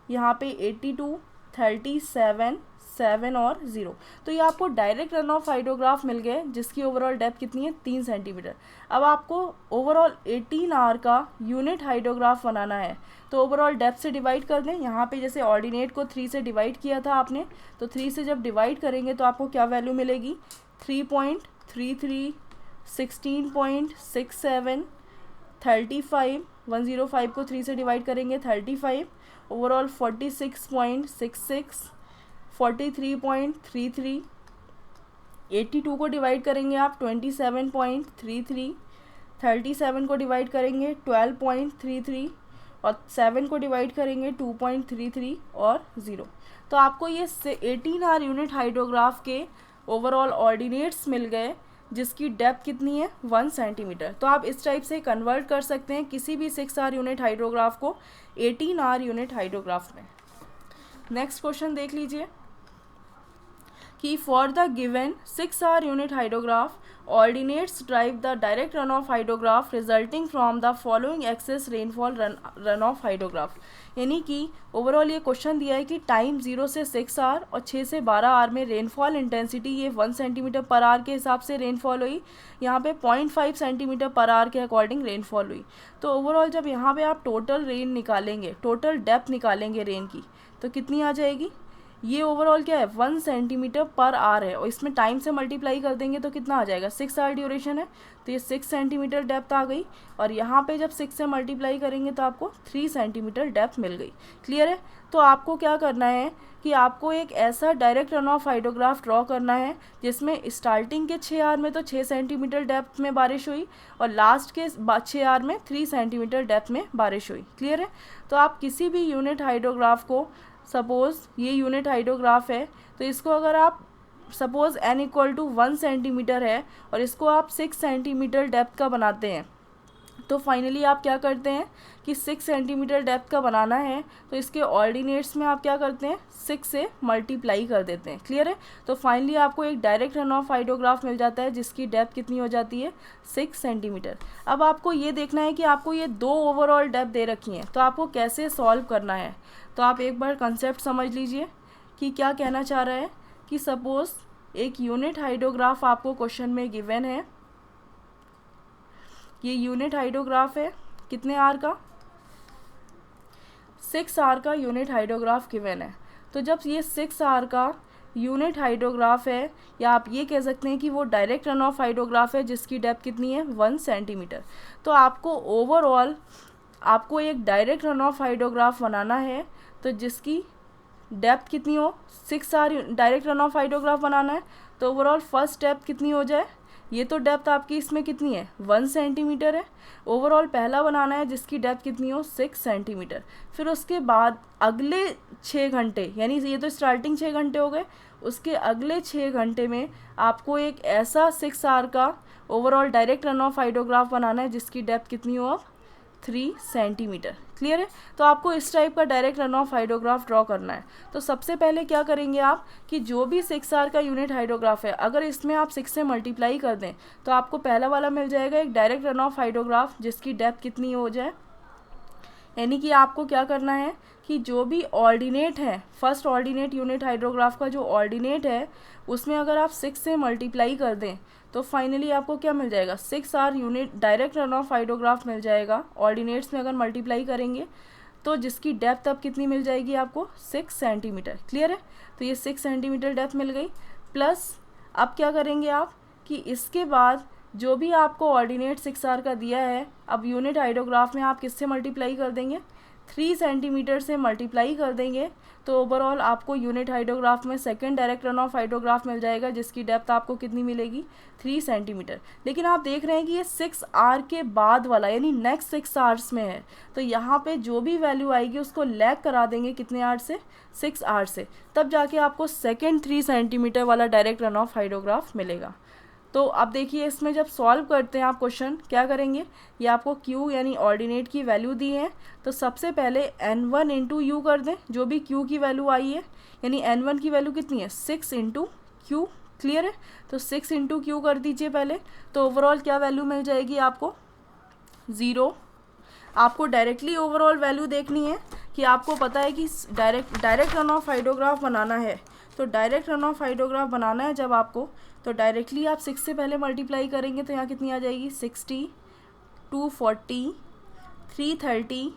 यहाँ पे 82, 37, 7 और 0। तो ये आपको डायरेक्ट रन ऑफ हाइड्रोग्राफ मिल गए, जिसकी ओवरऑल डेप्थ कितनी है 3 सेंटीमीटर। अब आपको ओवरऑल 18 आवर का यूनिट हाइड्रोग्राफ बनाना है, तो ओवरऑल डेप्थ से डिवाइड कर दें। यहाँ पे जैसे ऑर्डिनेट को 3 से डिवाइड किया था आपने, तो 3 से जब डिवाइड करेंगे तो आपको क्या वैल्यू मिलेगी 3.33, 16.67, 35, 105 को 3 से डिवाइड करेंगे 35, ओवरऑल 46.66, 43.33, 82 को डिवाइड करेंगे आप 27.33, 37 को डिवाइड करेंगे 12.33 और 7 को डिवाइड करेंगे 2.33 और 0। तो आपको ये 18 आवर यूनिट हाइड्रोग्राफ के ओवरऑल ऑर्डिनेट्स मिल गए, जिसकी डेप्थ कितनी है 1 सेंटीमीटर। तो आप इस टाइप से कन्वर्ट कर सकते हैं किसी भी 6 आवर यूनिट हाइड्रोग्राफ को 18 आवर यूनिट हाइड्रोग्राफ में। नेक्स्ट क्वेश्चन देख लीजिए कि for the given 6 hour unit hydrograph ordinates drive the direct run of hydrograph resulting from the following excess rainfall run of hydrograph. यानी कि ओवरऑल ये question दिया है कि टाइम 0 से 6 आवर और 6 से 12 आवर में रेनफॉल इंटेंसिटी ये 1 सेंटीमीटर पर आवर के हिसाब से रेनफॉल हुई, यहाँ पे 0.5 सेंटीमीटर पर आवर के अकॉर्डिंग रेनफॉल हुई। तो ओवरऑल जब यहाँ पे आप टोटल रेन निकालेंगे, टोटल डेप्थ निकालेंगे रेन की, तो कितनी आ जाएगी, ये ओवरऑल क्या है 1 सेंटीमीटर पर आवर है, और इसमें टाइम से मल्टीप्लाई कर देंगे तो कितना आ जाएगा 6 आवर ड्यूरेशन है, तो ये 6 सेंटीमीटर डेप्थ आ गई, और यहाँ पे जब 6 से मल्टीप्लाई करेंगे तो आपको 3 सेंटीमीटर डेप्थ मिल गई। क्लियर है। तो आपको क्या करना है कि आपको एक ऐसा direct run of hydrograph draw करना है जिसमें स्टार्टिंग के 6 आवर में तो 6 सेंटीमीटर डेप्थ में बारिश हुई और लास्ट के 6 आवर में 3 सेंटीमीटर डेप्थ में बारिश हुई। क्लियर है। तो आप किसी भी यूनिट हाइड्रोग्राफ को, सपोज़ ये यूनिट हाइड्रोग्राफ है, तो इसको अगर आप सपोज़ n = 1 सेंटीमीटर है और इसको आप 6 सेंटीमीटर डेप्थ का बनाते हैं, तो फाइनली आप क्या करते हैं कि 6 सेंटीमीटर डेप्थ का बनाना है तो इसके ऑर्डिनेट्स में आप क्या करते हैं 6 से मल्टीप्लाई कर देते हैं। क्लियर है। तो फाइनली आपको एक डायरेक्ट रन ऑफ हाइड्रोग्राफ मिल जाता है जिसकी डेप्थ कितनी हो जाती है 6 सेंटीमीटर। अब आपको ये देखना है कि आपको ये 2 ओवरऑल डेप्थ दे रखी हैं, तो आपको कैसे सॉल्व करना है। तो आप एक बार कंसेप्ट समझ लीजिए कि क्या कहना चाह रहा है कि सपोज़ एक यूनिट हाइड्रोग्राफ आपको क्वेश्चन में गिवन है, ये यूनिट हाइड्रोग्राफ है कितने आवर का 6 आवर का यूनिट हाइड्रोग्राफ गिवन है। तो जब ये 6 आवर का यूनिट हाइड्रोग्राफ है, या आप ये कह सकते हैं कि वो डायरेक्ट रन ऑफ हाइड्रोग्राफ है जिसकी डेप्थ कितनी है 1 सेंटीमीटर। तो आपको ओवरऑल आपको एक डायरेक्ट रन ऑफ हाइड्रोग्राफ बनाना है, तो जिसकी डेप्थ कितनी हो 6 hour direct run of hydrograph बनाना है, तो ओवरऑल फर्स्ट डेप्थ कितनी हो जाए, ये तो डेप्थ आपकी इसमें कितनी है 1 सेंटीमीटर है। ओवरऑल पहला बनाना है जिसकी डेप्थ कितनी हो 6 सेंटीमीटर। फिर उसके बाद अगले 6 घंटे, यानी ये तो स्टार्टिंग 6 घंटे हो गए, उसके अगले 6 घंटे में आपको एक ऐसा 6 आवर का overall direct run of hydrograph बनाना है जिसकी डेप्थ कितनी हो अब 3 सेंटीमीटर। क्लियर है। तो आपको इस टाइप का direct run of hydrograph draw करना है। तो सबसे पहले क्या करेंगे आप कि जो भी 6 आवर का यूनिट हाइड्रोग्राफ है, अगर इसमें आप 6 से मल्टीप्लाई कर दें तो आपको पहला वाला मिल जाएगा एक डायरेक्ट रन ऑफ हाइड्रोग्राफ जिसकी डेप्थ कितनी हो जाए, यानी कि आपको क्या करना है कि जो भी ऑर्डिनेट है, फर्स्ट ऑर्डिनेट यूनिट हाइड्रोग्राफ का जो ऑर्डिनेट है उसमें अगर आप 6 से मल्टीप्लाई कर दें तो फाइनली आपको क्या मिल जाएगा, 6R unit direct run of hydrograph मिल जाएगा। ऑर्डिनेट्स में अगर मल्टीप्लाई करेंगे तो जिसकी डेप्थ अब कितनी मिल जाएगी आपको, 6 सेंटीमीटर। क्लियर है, तो ये 6 सेंटीमीटर डेप्थ मिल गई। प्लस अब क्या करेंगे आप कि इसके बाद जो भी आपको ऑर्डिनेट 6R का दिया है, अब यूनिट हाइड्रोग्राफ में आप किससे मल्टीप्लाई कर देंगे, 3 सेंटीमीटर से मल्टीप्लाई कर देंगे तो ओवरऑल आपको यूनिट हाइड्रोग्राफ में second direct run of hydrograph मिल जाएगा जिसकी डेप्थ आपको कितनी मिलेगी, 3 सेंटीमीटर। लेकिन आप देख रहे हैं कि ये 6R के बाद वाला यानी नेक्स्ट 6 आवर्स में है, तो यहाँ पे जो भी वैल्यू आएगी उसको लैग करा देंगे कितने आवर से, 6R से, तब जाके आपको सेकेंड 3 सेंटीमीटर वाला डायरेक्ट रन ऑफ हाइड्रोग्राफ मिलेगा। तो अब देखिए इसमें जब सॉल्व करते हैं आप क्वेश्चन क्या करेंगे, ये आपको Q यानी ऑर्डिनेट की वैल्यू दी है तो सबसे पहले N1 इंटू यू कर दें, जो भी Q की वैल्यू आई है, यानी N1 की वैल्यू कितनी है, 6 इंटू क्यू। क्लियर है, तो 6 इंटू क्यू कर दीजिए पहले, तो ओवरऑल क्या वैल्यू मिल जाएगी आपको, 0। आपको डायरेक्टली ओवरऑल वैल्यू देखनी है कि आपको पता है कि डायरेक्ट रन ऑफ हाइड्रोग्राफ बनाना है, तो डायरेक्ट रन ऑफ हाइड्रोग्राफ बनाना है जब आपको, तो डायरेक्टली आप 6 से पहले मल्टीप्लाई करेंगे तो यहाँ कितनी आ जाएगी, 60, 240, 330,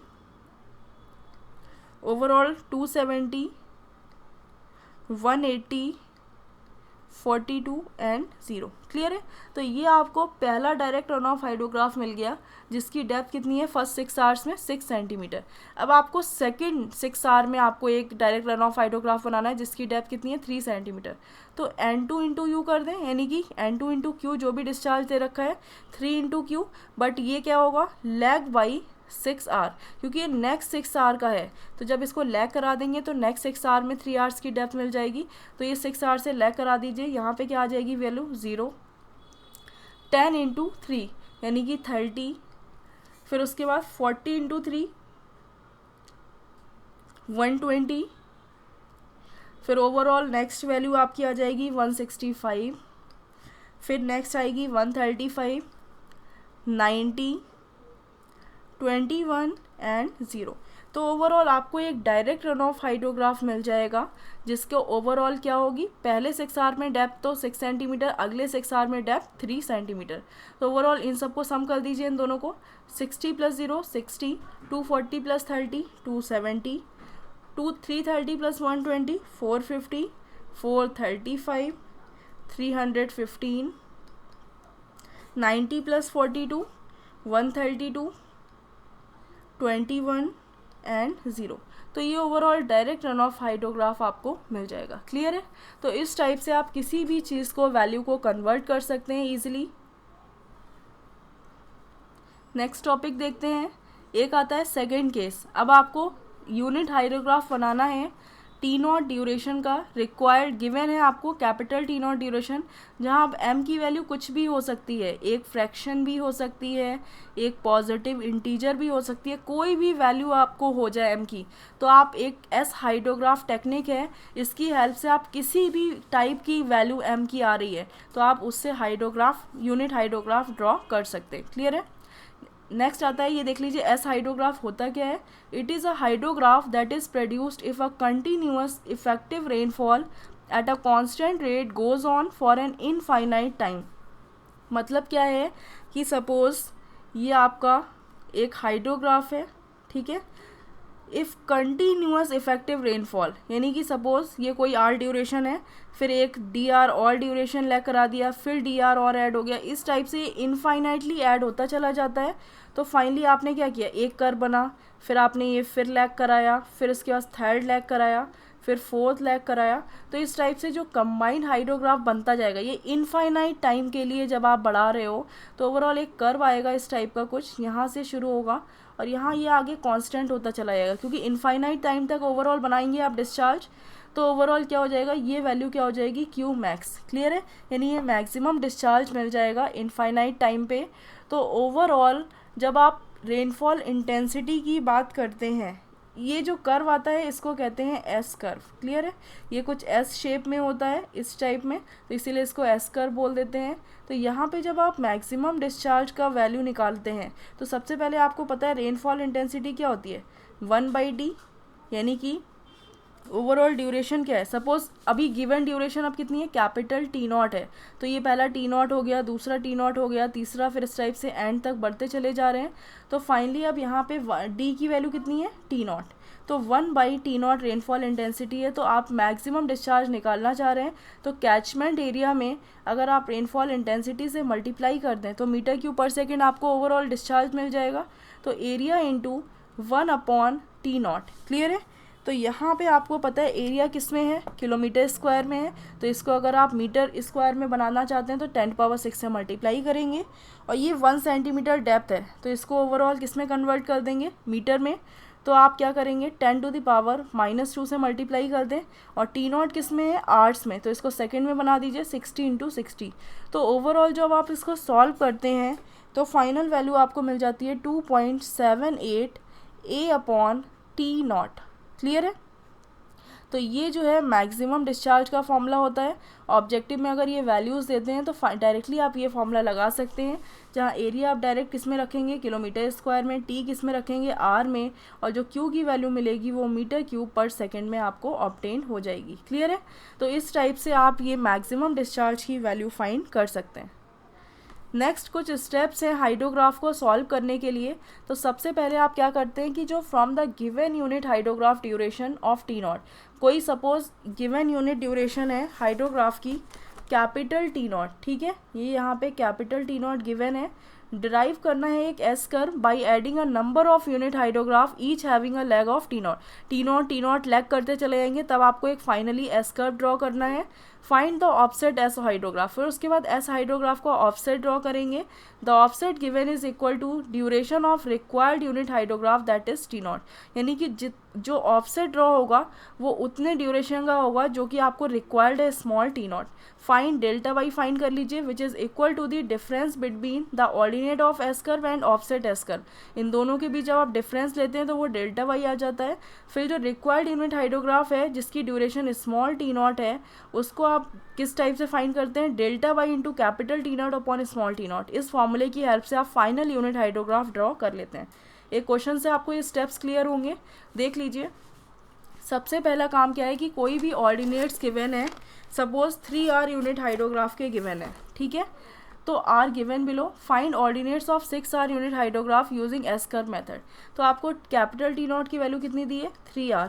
ओवरऑल 270, 180, 42 एंड 0। क्लियर है, तो ये आपको पहला डायरेक्ट रन ऑफ हाइड्रोग्राफ मिल गया जिसकी डेप्थ कितनी है फर्स्ट 6 आवर्स में, 6 सेंटीमीटर। अब आपको सेकंड 6 आवर में आपको एक डायरेक्ट रन ऑफ हाइड्रोग्राफ बनाना है जिसकी डेप्थ कितनी है, 3 सेंटीमीटर। तो N2 इंटू यू कर दें, यानी कि N2 इंटू क्यू जो भी डिस्चार्ज दे रखा है 3 इंटू क्यू, बट ये क्या होगा, लैग बाई 6R, क्योंकि ये नेक्स्ट 6 आवर का है, तो जब इसको लैग करा देंगे तो नेक्स्ट 6 आवर में 3 आवर्स की डेप्थ मिल जाएगी, तो ये 6 आवर से लैग करा दीजिए, यहाँ पे क्या आ जाएगी वैल्यू, 0। 10 इंटू 3 यानी कि 30, फिर उसके बाद 40 इंटू 3 120, फिर ओवरऑल नेक्स्ट वैल्यू आपकी आ जाएगी 165, फिर नेक्स्ट आएगी 135, 90, 21 एंड 0। तो ओवरऑल आपको एक डायरेक्ट रन ऑफ हाइड्रोग्राफ मिल जाएगा जिसके ओवरऑल क्या होगी, पहले 6 आवर में डेप्थ तो 6 सेंटीमीटर, अगले 6 आवर में डेप्थ 3 सेंटीमीटर। तो ओवरऑल इन सबको सम कर दीजिए इन दोनों को, 60 plus 0 60, 240 plus 30 270, 330 plus 120 450, 435, 315, 90 plus 42 132, 21 and 0। तो ये overall direct run of hydrograph आपको मिल जाएगा। क्लियर है, तो इस टाइप से आप किसी भी चीज़ को वैल्यू को कन्वर्ट कर सकते हैं इजीली। नेक्स्ट टॉपिक देखते हैं, एक आता है सेकंड केस। अब आपको यूनिट हाइड्रोग्राफ बनाना है, T0 ड्यूरेशन का रिक्वायर्ड गिवन है आपको, कैपिटल T0 ड्यूरेशन, जहाँ अब m की वैल्यू कुछ भी हो सकती है, एक फ्रैक्शन भी हो सकती है, एक पॉजिटिव इंटीजर भी हो सकती है, कोई भी वैल्यू आपको हो जाए m की, तो आप एक एस हाइड्रोग्राफ टेक्निक है, इसकी हेल्प से आप किसी भी टाइप की वैल्यू m की आ रही है तो आप उससे हाइड्रोग्राफ यूनिट हाइड्रोग्राफ ड्रॉ कर सकते हैं। क्लियर है, नेक्स्ट आता है, ये देख लीजिए एस हाइड्रोग्राफ होता क्या है, it is a hydrograph that is produced if a continuous effective rainfall at a constant rate goes on for an infinite time. मतलब क्या है कि सपोज ये आपका एक हाइड्रोग्राफ है, ठीक है, इफ़ कंटिन्यूअस इफेक्टिव रेनफॉल, यानी कि सपोज ये कोई आर ड्यूरेशन है, फिर एक डी आर और ड्यूरेशन लैग करा दिया, फिर डी आर और ऐड हो गया, इस टाइप से इनफाइनाइटली ऐड होता चला जाता है। तो फाइनली आपने क्या किया, एक कर्व बना, फिर आपने ये फिर लैग कराया, फिर इसके बाद थर्ड लैग कराया, फिर फोर्थ लैग कराया, तो इस टाइप से जो कंबाइंड हाइड्रोग्राफ बनता जाएगा, ये इनफाइनाइट टाइम के लिए जब आप बढ़ा रहे हो तो ओवरऑल एक कर्व आएगा इस टाइप का कुछ, यहाँ से शुरू होगा और यहाँ ये आगे कांस्टेंट होता चला जाएगा, क्योंकि इनफाइनाइट टाइम तक ओवरऑल बनाएंगे आप डिस्चार्ज, तो ओवरऑल क्या हो जाएगा, ये वैल्यू क्या हो जाएगी, क्यू मैक्स। क्लियर है, यानी ये मैक्सिमम डिस्चार्ज मिल जाएगा इनफाइनाइट टाइम पे। तो ओवरऑल जब आप रेनफॉल इंटेंसिटी की बात करते हैं ये जो कर्व आता है इसको कहते हैं एस कर्व। क्लियर है, ये कुछ एस शेप में होता है इस टाइप में, तो इसीलिए इसको एस कर्व बोल देते हैं। तो यहाँ पे जब आप मैक्सिमम डिस्चार्ज का वैल्यू निकालते हैं तो सबसे पहले आपको पता है रेनफॉल इंटेंसिटी क्या होती है, 1/d, यानी कि ओवरऑल ड्यूरेशन क्या है। सपोज अभी गिवन ड्यूरेशन अब कितनी है, कैपिटल T0 है, तो ये पहला T0 हो गया, दूसरा T0 हो गया, तीसरा, फिर इस टाइप से एंड तक बढ़ते चले जा रहे हैं। तो फाइनली अब यहाँ पे d की वैल्यू कितनी है, T0, तो 1/T0 रेनफॉल इंटेंसिटी है। तो आप मैक्सिमम डिस्चार्ज निकालना चाह रहे हैं तो कैचमेंट एरिया में अगर आप रेनफॉल इंटेंसिटी से मल्टीप्लाई कर दें तो मीटर क्यूब पर सेकेंड आपको ओवरऑल डिस्चार्ज मिल जाएगा। तो एरिया इंटू 1/T0। क्लियर है, तो यहाँ पे आपको पता है एरिया किस में है, किलोमीटर स्क्वायर में है, तो इसको अगर आप मीटर स्क्वायर में बनाना चाहते हैं तो 10⁻⁶ से मल्टीप्लाई करेंगे। और ये 1 सेंटीमीटर डेप्थ है तो इसको ओवरऑल किस में कन्वर्ट कर देंगे, मीटर में। तो आप क्या करेंगे, 10⁻⁻² से मल्टीप्लाई कर दें। और T0 किस में है, आर्ट्स में, तो इसको सेकेंड में बना दीजिए, 60 × 60। तो ओवरऑल जब आप इसको सॉल्व करते हैं तो फाइनल वैल्यू आपको मिल जाती है 2.78 A/T0। क्लियर है, तो ये जो है मैक्सिमम डिस्चार्ज का फॉर्मूला होता है। ऑब्जेक्टिव में अगर ये वैल्यूज़ देते हैं तो डायरेक्टली आप ये फॉर्मूला लगा सकते हैं, जहाँ एरिया आप डायरेक्ट किस में रखेंगे, किलोमीटर स्क्वायर में, टी किस में रखेंगे, आर में, और जो क्यू की वैल्यू मिलेगी वो मीटर क्यूब पर सेकेंड में आपको ऑब्टेन हो जाएगी। क्लियर है, तो इस टाइप से आप ये मैक्सिमम डिस्चार्ज की वैल्यू फाइंड कर सकते हैं। नेक्स्ट कुछ स्टेप्स हैं हाइड्रोग्राफ को सॉल्व करने के लिए। तो सबसे पहले आप क्या करते हैं कि जो from the given unit hydrograph duration of T0, कोई सपोज गिवन यूनिट ड्यूरेशन है हाइड्रोग्राफ की कैपिटल T0, ठीक है, ये यहाँ पे कैपिटल T0 गिवन है। डिराइव करना है एक S curve by adding a number of unit hydrograph each having a leg of T0 leg करते चले जाएंगे, तब आपको एक फाइनली एस कर्व ड्रॉ करना है। Find the offset S hydrograph, फिर उसके बाद एस हाइड्रोग्राफ को ऑफसेट ड्रॉ करेंगे। The offset given is equal to duration of required unit hydrograph that is T0, यानी कि जो ऑफसेट ड्रॉ होगा वो उतने ड्यूरेशन का होगा जो कि आपको रिक्वायर्ड है small T0। Find delta Y find कर लीजिए which is equal to the difference between the ordinate of S curve and offset S curve. इन दोनों के बीच जब आप डिफरेंस लेते हैं तो वो डेल्टा वाई आ जाता है। फिर जो रिक्वायर्ड यूनिट हाइड्रोग्राफ है जिसकी ड्यूरेशन स्मॉल T0 है उसको आप किस टाइप से फाइंड करते हैं, delta Y into capital T0 upon small T0। इस फॉर्मूले की हेल्प से आप फाइनल यूनिट हाइड्रोग्राफ ड्रॉ कर लेते हैं। एक क्वेश्चन से आपको ये स्टेप्स क्लियर होंगे, देख लीजिए। सबसे पहला काम क्या है कि कोई भी ऑर्डिनेट्स गिवन है, सपोज 3R यूनिट हाइड्रोग्राफ के गिवन है, ठीक है, तो R given below, find ordinates of 6R unit hydrograph using S curve method. तो आपको कैपिटल T0 की वैल्यू कितनी दी है, 3R,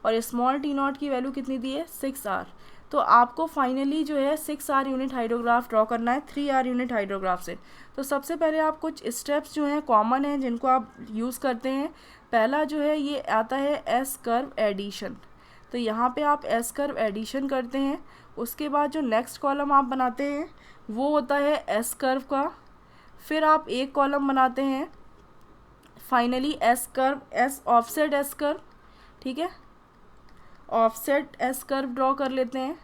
और स्मॉल T0 की वैल्यू कितनी दी है, 6R। तो आपको फाइनली जो है 6R यूनिट हाइड्रोग्राफ ड्रॉ करना है 3R यूनिट हाइड्रोग्राफ से। तो सबसे पहले आप कुछ स्टेप्स जो हैं कॉमन हैं जिनको आप यूज़ करते हैं। पहला जो है ये आता है एस कर्व एडिशन, तो यहाँ पे आप एस कर्व एडिशन करते हैं। उसके बाद जो नेक्स्ट कॉलम आप बनाते हैं वो होता है एस कर्व का, फिर आप एक कॉलम बनाते हैं finally S curve, S offset S curve, ठीक है, ऑफसेट एस कर्व ड्रॉ कर लेते हैं।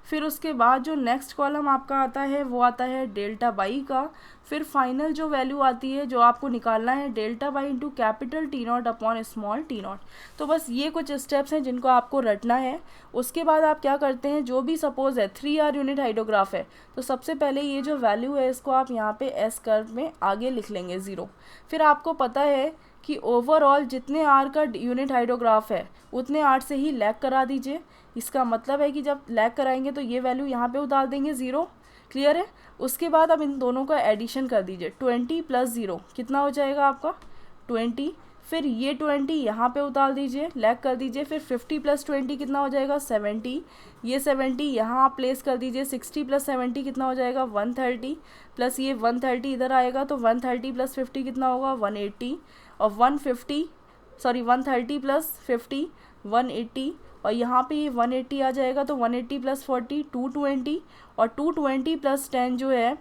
फिर उसके बाद जो नेक्स्ट कॉलम आपका आता है वो आता है डेल्टा वाई का। फिर फाइनल जो वैल्यू आती है जो आपको निकालना है delta Y into capital T0 upon small T0। तो बस ये कुछ स्टेप्स हैं जिनको आपको रटना है। उसके बाद आप क्या करते हैं, जो भी सपोज है 3R यूनिट हाइड्रोग्राफ है तो सबसे पहले ये जो वैल्यू है इसको आप यहाँ पे एस कर्व में आगे लिख लेंगे 0। फिर आपको पता है कि ओवरऑल जितने आर का यूनिट हाइड्रोग्राफ है उतने आर से ही लैग करा दीजिए। इसका मतलब है कि जब लैग कराएंगे तो ये वैल्यू यहाँ पे उतार देंगे 0। क्लियर है, उसके बाद अब इन दोनों का एडिशन कर दीजिए, 20 + 0 कितना हो जाएगा आपका 20। फिर ये 20 यहाँ पे उतार दीजिए, लैग कर दीजिए। फिर 50 + 20 कितना हो जाएगा 70, ये 70 यहाँ आप प्लेस कर दीजिए। 60 + 70 कितना हो जाएगा 130, प्लस ये 130 इधर आएगा तो 130 + 50 कितना होगा 180, और 130 + 50 180, और यहाँ पे ये 180 आ जाएगा तो 180 + 40 220, और 220 + 10 जो है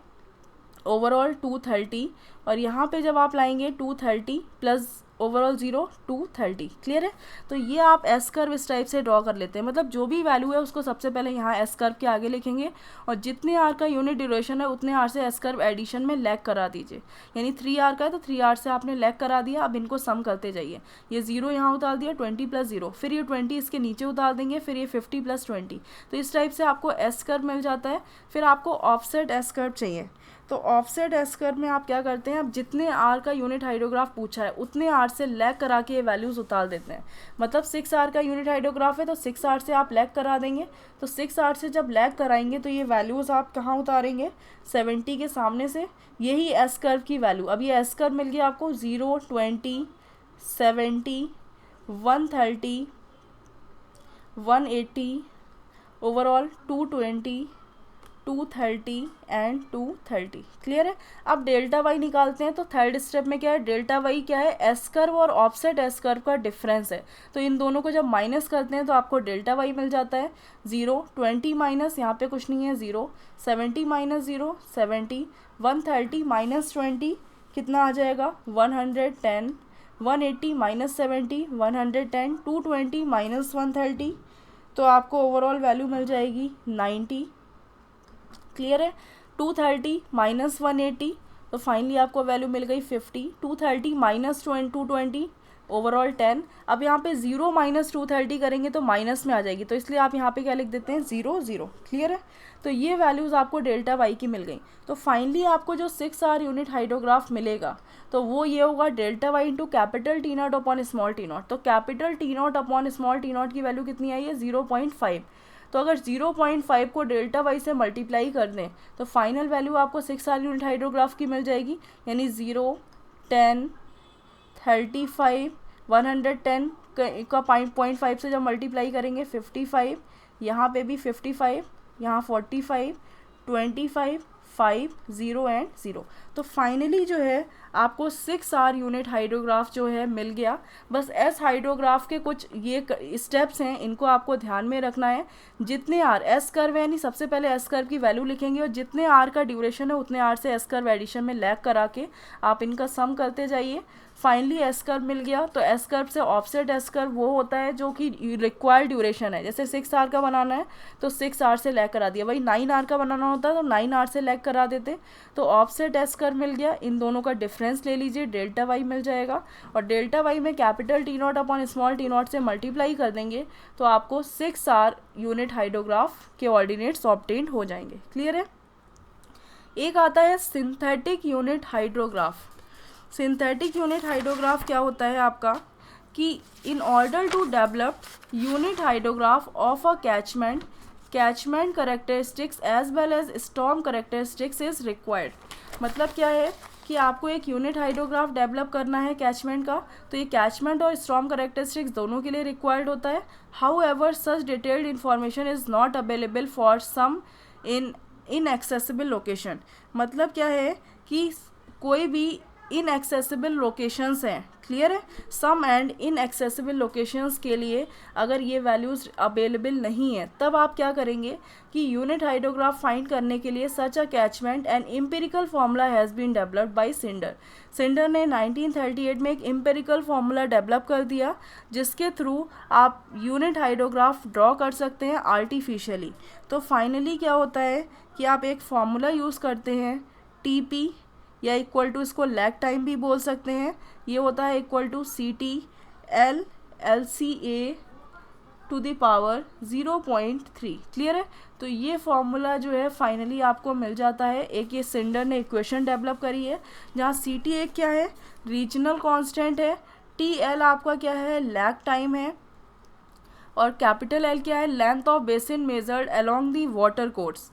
ओवरऑल 230, और यहाँ पे जब आप लाएंगे 230 + ओवरऑल 0 टू 30। क्लियर है। तो ये आप एस कर्व इस टाइप से ड्रॉ कर लेते हैं, मतलब जो भी वैल्यू है उसको सबसे पहले यहाँ एस कर्व के आगे लिखेंगे और जितने आर का यूनिट ड्यूरेशन है उतने आर से एस कर्व एडिशन में लैग करा दीजिए। यानी 3 आर का है तो 3 आर से आपने लैग करा दिया। अब इनको सम करते जाइए। ये 0 यहाँ उतार दिया, 20 + 0, फिर ये 20 इसके नीचे उतार देंगे, फिर ये 50 + 20। तो इस टाइप से आपको एस कर्व मिल जाता है। फिर आपको ऑफसेट एस कर्व चाहिए। तो ऑफसेट एस कर्व में आप क्या करते हैं, अब जितने आर का यूनिट हाइड्रोग्राफ पूछा है उतने आर से लैग करा के ये वैल्यूज़ उतार देते हैं। मतलब 6 आर का यूनिट हाइड्रोग्राफ है तो 6 आर से आप लैग करा देंगे। तो 6 आर से जब लैग कराएंगे तो ये वैल्यूज़ आप कहाँ उतारेंगे, 70 के सामने से। यही एस कर्व की वैल्यू। अब ये एस कर्व मिल गया आपको 0, 20, 70, 130, 180, ओवरऑल 220, 230 एंड 230। क्लियर है। अब डेल्टा वाई निकालते हैं। तो थर्ड स्टेप में क्या है, डेल्टा वाई क्या है, एस कर्व और ऑफसेट एस कर्व का डिफरेंस है। तो इन दोनों को जब माइनस करते हैं तो आपको डेल्टा वाई मिल जाता है 0, 20 माइनस, यहाँ पे कुछ नहीं है 0, 70 माइनस 0, 70, 130 माइनस 20 कितना आ जाएगा 110, 180 माइनस 70, 110, 220 माइनस 130, तो आपको ओवरऑल वैल्यू मिल जाएगी 90। क्लियर है। 230 माइनस 180, तो फाइनली आपको वैल्यू मिल गई 50। 230 माइनस 220, ओवरऑल 10। अब यहाँ पे 0 माइनस 230 करेंगे तो माइनस में आ जाएगी, तो इसलिए आप यहाँ पे क्या लिख देते हैं 0, 0। क्लियर है। तो ये वैल्यूज़ आपको डेल्टा वाई की मिल गई। तो फाइनली आपको जो 6 आर यूनिट हाइड्रोग्राफ मिलेगा तो वो ये होगा delta Y into capital T not upon small T naught. तो capital T not upon small T naught की वैल्यू कितनी आई है 0.5। तो अगर 0.5 को डेल्टा वाई से मल्टीप्लाई कर दें तो फाइनल वैल्यू आपको 6 आर यूनिट हाइड्रोग्राफ की मिल जाएगी। यानी 0, 10, 35, 110 का 0.5 से जब मल्टीप्लाई करेंगे 55, यहाँ पे भी 55, यहाँ 45, 25, 5, 0 एंड 0। तो फाइनली जो है आपको 6 आर यूनिट हाइड्रोग्राफ जो है मिल गया। बस एस हाइड्रोग्राफ के कुछ ये स्टेप्स हैं, इनको आपको ध्यान में रखना है। जितने आर एस कर्व है यानी सबसे पहले एस कर्व की वैल्यू लिखेंगे और जितने आर का ड्यूरेशन है उतने आर से एस कर्व एडिशन में लैग करा के आप इनका सम करते जाइए। फाइनली एस कर्व मिल गया। तो एस कर्व से ऑफसेट एस कर्व वो होता है जो कि रिक्वायर्ड ड्यूरेशन है। जैसे 6 आर का बनाना है तो 6 आर से लैग करा दिया, वही 9 आर का बनाना होता है तो 9 आर से लैग करा देते। तो ऑफसेट एस कर्व मिल गया। इन दोनों का डिफरेंस ले लीजिए, डेल्टा वाई मिल जाएगा और डेल्टा वाई में capital T not upon small T not से मल्टीप्लाई कर देंगे तो आपको 6 आर यूनिट हाइड्रोग्राफ के ऑर्डिनेट्स ऑब्टेन्ड हो जाएंगे। क्लियर है। एक आता है synthetic unit hydrograph. Synthetic unit hydrograph क्या होता है आपका कि in order to develop unit hydrograph of a catchment characteristics as well as storm characteristics is required. मतलब क्या है कि आपको एक यूनिट हाइड्रोग्राफ डेवलप करना है कैचमेंट का, तो ये कैचमेंट और स्टॉर्म करेक्टरिस्टिक्स दोनों के लिए रिक्वायर्ड होता है। However such detailed information is not available for some inaccessible location. मतलब क्या है कि कोई भी इनएक्सेसिबल लोकेशंस हैं। क्लियर है। सम एंड इनएक्सेसिबल लोकेशंस के लिए अगर ये वैल्यूज़ अवेलेबल नहीं है तब आप क्या करेंगे कि यूनिट हाइड्रोग्राफ फाइंड करने के लिए such a catchment and empirical formula has been developed by Snyder. Snyder ने 1938 में एक एम्पिरिकल फार्मूला डेवलप कर दिया जिसके थ्रू आप यूनिट हाइड्रोग्राफ ड्रॉ कर सकते हैं आर्टिफिशियली। तो फाइनली क्या होता है कि आप एक फार्मूला यूज़ करते हैं TP या इक्वल टू, इसको लैग टाइम भी बोल सकते हैं, ये होता है equal to CT L LCA to the power 0.3। Clear है। तो ये फॉर्मूला जो है फाइनली आपको मिल जाता है। एक ये सिंडर ने इक्वेशन डेवलप करी है जहाँ CT एक क्या है रीजनल कांस्टेंट है, TL आपका क्या है लैग टाइम है और कैपिटल L क्या है length of basin measured along the water course.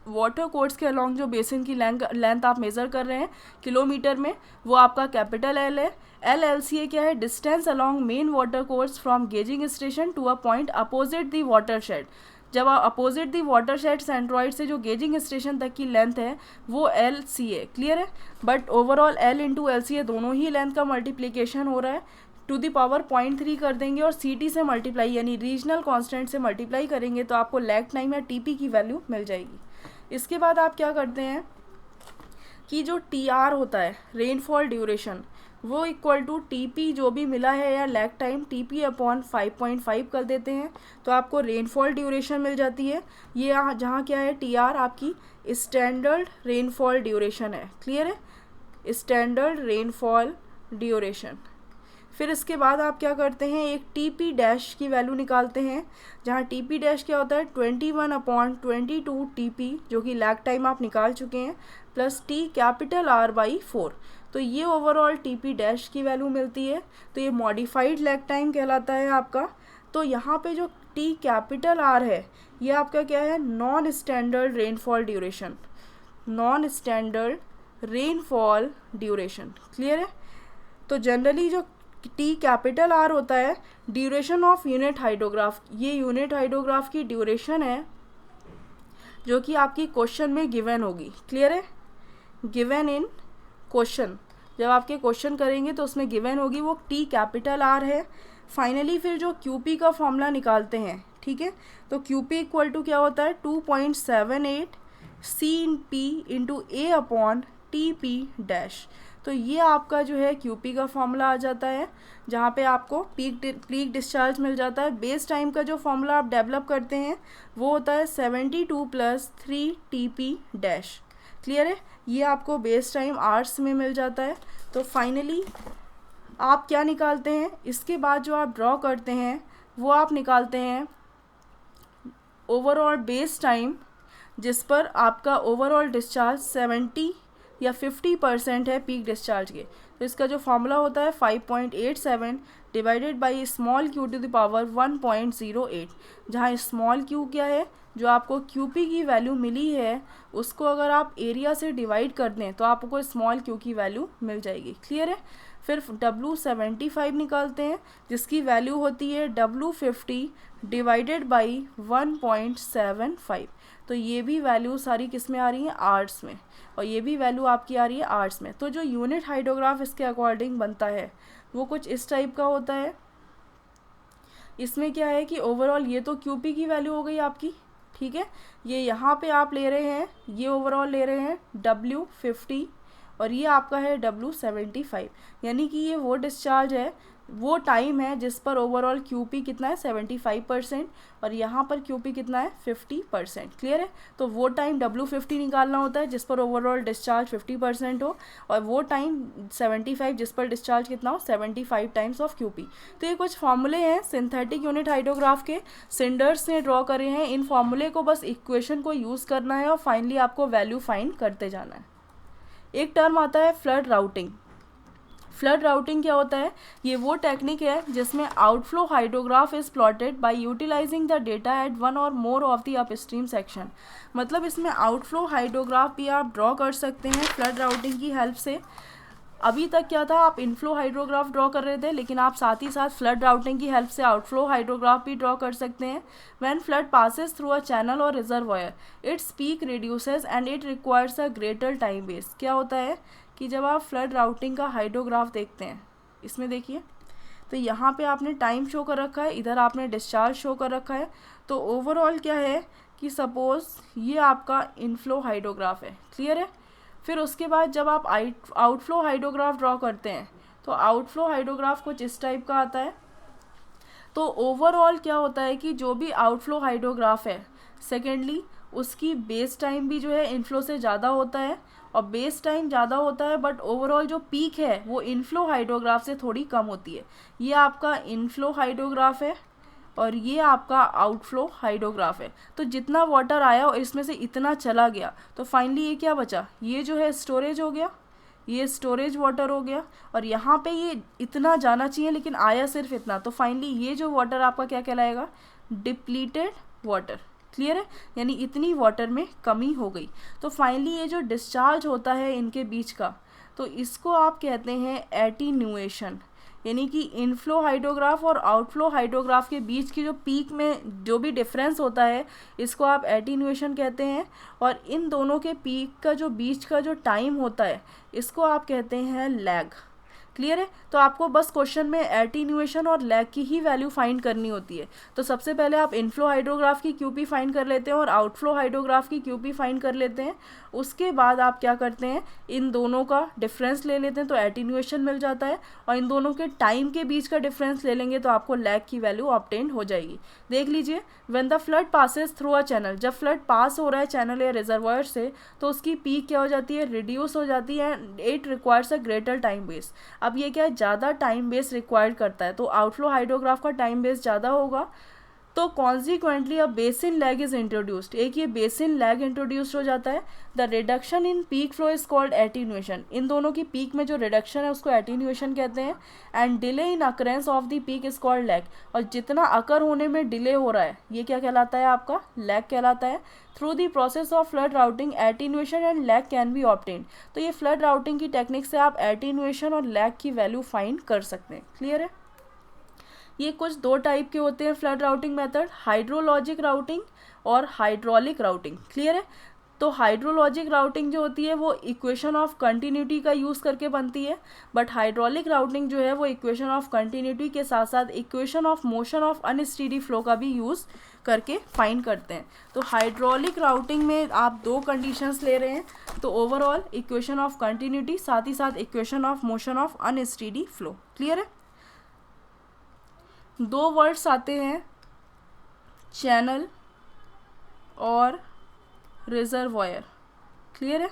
Water course के अलॉन्ग जो बेसिन की लेंथ आप मेज़र कर रहे हैं किलोमीटर में, वो आपका कैपिटल L है। LLCA क्या है distance along main water course from gauging station to a point opposite the watershed. जब आप opposite the watershed centroid से जो गेजिंग स्टेशन तक की लेंथ है वो LCA। क्लियर है। But overall L into LCA दोनों ही लेंथ का मल्टीप्लीकेशन हो रहा है, टू दी पावर 0.3 कर देंगे और CT से मल्टीप्लाई यानी रीजनल कांस्टेंट से मल्टीप्लाई करेंगे तो आपको लैग टाइम या TP की वैल्यू मिल जाएगी। इसके बाद आप क्या करते हैं कि जो TR होता है रेनफॉल ड्यूरेशन, वो इक्वल टू टीपी जो भी मिला है या लैग टाइम टीपी अपॉन 5.5 कर देते हैं, तो आपको रेनफॉल ड्यूरेशन मिल जाती है। ये यहाँ जहाँ क्या है टी आर आपकी स्टैंडर्ड रेनफॉल ड्यूरेशन है। क्लियर है, स्टैंडर्ड रेनफॉल ड्यूरेशन। फिर इसके बाद आप क्या करते हैं, एक टी पी डैश की वैल्यू निकालते हैं, जहाँ टी पी डैश क्या होता है 21/22 टी पी, जो कि लैग टाइम आप निकाल चुके हैं, plus T capital R by 4। तो ये ओवरऑल टी पी डैश की वैल्यू मिलती है। तो ये मॉडिफाइड लैग टाइम कहलाता है आपका। तो यहाँ पे जो टी कैपिटल आर है ये आपका क्या है, non standard rainfall duration, non standard rainfall duration. Clear है। तो जनरली जो टी कैपिटल आर होता है ड्यूरेशन ऑफ यूनिट हाइड्रोग्राफ, ये यूनिट हाइड्रोग्राफ की ड्यूरेशन है जो कि आपकी क्वेश्चन में गिवन होगी। क्लियर है, गिवन इन क्वेश्चन, जब आपके क्वेश्चन करेंगे तो उसमें गिवन होगी, वो टी कैपिटल आर है। फाइनली फिर जो क्यूपी का फॉर्मूला निकालते हैं, ठीक है, तो क्यूपी इक्वल टू क्या होता है 2.78 सी in P into A upon T P dash. तो ये आपका जो है क्यूपी का फॉर्मूला आ जाता है, जहाँ पे आपको पीक डिस्चार्ज मिल जाता है। बेस टाइम का जो फॉर्मूला आप डेवलप करते हैं वो होता है 72 + 3 टी पी डैश। क्लियर है, ये आपको बेस टाइम आवर्स में मिल जाता है। तो फाइनली आप क्या निकालते हैं, इसके बाद जो आप ड्रॉ करते हैं वो आप निकालते हैं ओवरऑल बेस टाइम, जिस पर आपका ओवरऑल डिस्चार्ज 70 या 50% है पीक डिस्चार्ज के। तो इसका जो फॉर्मूला होता है 5.87 divided by small Q to the power 1.08, जहाँ स्मॉल क्यू क्या है, जो आपको क्यूपी की वैल्यू मिली है उसको अगर आप एरिया से डिवाइड कर दें तो आपको स्मॉल क्यू की वैल्यू मिल जाएगी। क्लियर है। फिर W75 निकालते हैं, जिसकी वैल्यू होती है W50 डिवाइडेड बाई 1.75। तो ये भी वैल्यू सारी किस में आ रही है, आर्ट्स में, और ये भी वैल्यू आपकी आ रही है आर्ट्स में। तो जो यूनिट हाइड्रोग्राफ इसके अकॉर्डिंग बनता है वो कुछ इस टाइप का होता है। इसमें क्या है कि ओवरऑल ये तो क्यूपी की वैल्यू हो गई आपकी, ठीक है, ये यहाँ पे आप ले रहे हैं, ये ओवरऑल ले रहे हैं W50 और ये आपका है W75, यानी कि ये वो डिस्चार्ज है, वो टाइम है जिस पर ओवरऑल क्यूपी कितना है 75% और यहाँ पर क्यूपी कितना है 50%। क्लियर है। तो वो टाइम W50 निकालना होता है जिस पर ओवरऑल डिस्चार्ज 50% हो, और वो टाइम 75 जिस पर डिस्चार्ज कितना हो 75 टाइम्स ऑफ क्यूपी। तो ये कुछ फॉर्मूले हैं सिंथेटिक यूनिट हाइड्रोग्राफ के, सिंडर्स ने ड्रॉ करे हैं। इन फॉर्मूले को बस इक्वेशन को यूज़ करना है और फाइनली आपको वैल्यू फाइंड करते जाना है। एक टर्म आता है फ्लड राउटिंग। फ्लड राउटिंग क्या होता है, ये वो टेक्निक है जिसमें outflow hydrograph is plotted by utilising the data at one or more of the upstream section. मतलब इसमें आउटफ्लो हाइड्रोग्राफ भी आप ड्रॉ कर सकते हैं फ्लड राउटिंग की हेल्प से। अभी तक क्या था, आप इनफ्लो हाइड्रोग्राफ ड्रॉ कर रहे थे, लेकिन आप साथ ही साथ फ्लड राउटिंग की हेल्प से आउटफ्लो हाइड्रोग्राफ भी ड्रॉ कर सकते हैं। When flood passes through a channel or reservoir its peak reduces and it requires a greater time base. क्या होता है कि जब आप फ्लड राउटिंग का हाइड्रोग्राफ देखते हैं, इसमें देखिए, तो यहाँ पे आपने टाइम शो कर रखा है, इधर आपने डिस्चार्ज शो कर रखा है। तो ओवरऑल क्या है कि सपोज ये आपका इनफ्लो हाइड्रोग्राफ है। क्लियर है। फिर उसके बाद जब आप आउटफ्लो हाइड्रोग्राफ ड्रॉ करते हैं तो आउटफ्लो हाइड्रोग्राफ कुछ इस टाइप का आता है। तो ओवरऑल क्या होता है कि जो भी आउटफ्लो हाइड्रोग्राफ है, सेकेंडली उसकी बेस टाइम भी जो है इनफ्लो से ज़्यादा होता है, और बेस टाइम ज़्यादा होता है बट ओवरऑल जो पीक है वो इनफ्लो हाइड्रोग्राफ से थोड़ी कम होती है। ये आपका इनफ्लो हाइड्रोग्राफ है और ये आपका आउटफ्लो हाइड्रोग्राफ है। तो जितना वाटर आया और इसमें से इतना चला गया, तो फाइनली ये क्या बचा, ये जो है स्टोरेज हो गया, ये स्टोरेज वाटर हो गया, और यहाँ पे ये इतना जाना चाहिए लेकिन आया सिर्फ इतना। तो फाइनली ये जो वाटर आपका क्या कहलाएगा, डिप्लीटेड वाटर। क्लियर है, यानी इतनी वाटर में कमी हो गई। तो फाइनली ये जो डिस्चार्ज होता है इनके बीच का, तो इसको आप कहते हैं एटीन्यूएशन। यानी कि इनफ्लो हाइड्रोग्राफ और आउटफ्लो हाइड्रोग्राफ के बीच की जो पीक में जो भी डिफरेंस होता है, इसको आप एटीन्यूएशन कहते हैं। और इन दोनों के पीक का जो बीच का जो टाइम होता है, इसको आप कहते हैं लैग। क्लियर है। तो आपको बस क्वेश्चन में एटीन्यूएशन और लैग की ही वैल्यू फाइंड करनी होती है। तो सबसे पहले आप इनफ्लो हाइड्रोग्राफ की क्यूपी फाइंड कर लेते हैं और आउटफ्लो हाइड्रोग्राफ की क्यूपी फाइंड कर लेते हैं। उसके बाद आप क्या करते हैं, इन दोनों का डिफरेंस ले लेते हैं तो एटीन्यूएशन मिल जाता है, और इन दोनों के टाइम के बीच का डिफरेंस ले लेंगे तो आपको लैग की वैल्यू ऑब्टेन हो जाएगी। देख लीजिए, when the flood passes through a channel, जब फ्लड पास हो रहा है चैनल या रिजर्वायर से तो उसकी पीक क्या हो जाती है, रिड्यूस हो जाती है, and it requires a greater time base. अब ये क्या है, ज़्यादा टाइम बेस रिक्वायर्ड करता है, तो आउटफ्लो हाइड्रोग्राफ का टाइम बेस ज़्यादा होगा, तो consequently uh basin lag is introduced, एक ये बेसिन लैग इंट्रोड्यूस्ड हो जाता है। The reduction in peak flow is called attenuation, इन दोनों की पीक में जो रिडक्शन है उसको एटीन्यूएशन कहते हैं। And delay in occurrence of the peak is called lag, और जितना अकर होने में डिले हो रहा है ये क्या कहलाता है, आपका लैग कहलाता है। Through the process of flood routing attenuation and lag can be obtain, तो ये फ्लड राउटिंग की टेक्निक से आप एटीन्यूएशन और लैग की वैल्यू फाइंड कर सकते हैं। क्लियर है। ये कुछ दो टाइप के होते हैं flood routing method, hydrologic routing और हाइड्रोलिक राउटिंग। क्लियर है। तो हाइड्रोलॉजिक राउटिंग जो होती है वो इक्वेशन ऑफ कंटिन्यूटी का यूज़ करके बनती है, बट हाइड्रोलिक राउटिंग जो है वो इक्वेशन ऑफ कंटिन्यूटी के साथ साथ equation of motion of unsteady flow का भी यूज़ करके फाइंड करते हैं। तो हाइड्रोलिक राउटिंग में आप दो कंडीशंस ले रहे हैं, तो ओवरऑल इक्वेशन ऑफ कंटिन्यूटी साथ ही साथ equation of motion of unsteady flow. Clear है। दो वर्ड्स आते हैं, चैनल और रिजर्वायर। क्लियर है।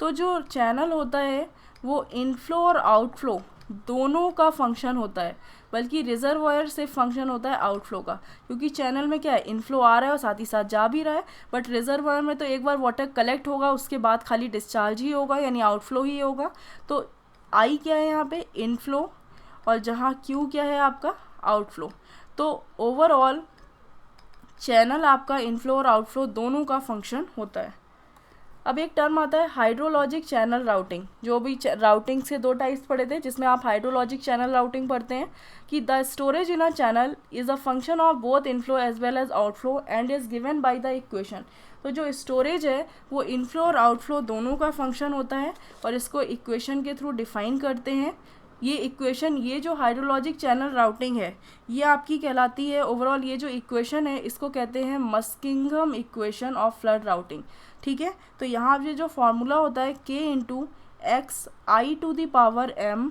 तो जो चैनल होता है वो इनफ्लो और आउटफ्लो दोनों का फंक्शन होता है, बल्कि रिजर्वायर से फंक्शन होता है आउटफ्लो का, क्योंकि चैनल में क्या है, इनफ्लो आ रहा है और साथ ही साथ जा भी रहा है, बट रिजर्वायर में तो एक बार वाटर कलेक्ट होगा उसके बाद खाली डिस्चार्ज ही होगा, यानी आउटफ्लो ही होगा। तो आई क्या है यहाँ पे, इनफ्लो, और जहाँ क्यू क्या है आपका, आउटफ्लो। तो ओवरऑल चैनल आपका इनफ्लो और आउटफ्लो दोनों का फंक्शन होता है। अब एक टर्म आता है हाइड्रोलॉजिक चैनल राउटिंग, जो भी राउटिंग से दो टाइप्स पढ़े थे जिसमें आप हाइड्रोलॉजिक चैनल राउटिंग पढ़ते हैं कि the storage in a channel is a function of both inflow as well as outflow and is given by the equation. तो जो स्टोरेज है वो इनफ्लो और आउटफ्लो दोनों का फंक्शन होता है और इसको इक्वेशन के थ्रू डिफाइन करते हैं। ये इक्वेशन, ये जो हाइड्रोलॉजिक चैनल राउटिंग है ये आपकी कहलाती है, ओवरऑल ये जो इक्वेशन है इसको कहते हैं मस्किंघम इक्वेशन ऑफ फ्लड राउटिंग। ठीक है। तो यहाँ ये जो फॉर्मूला होता है k into X I to the power m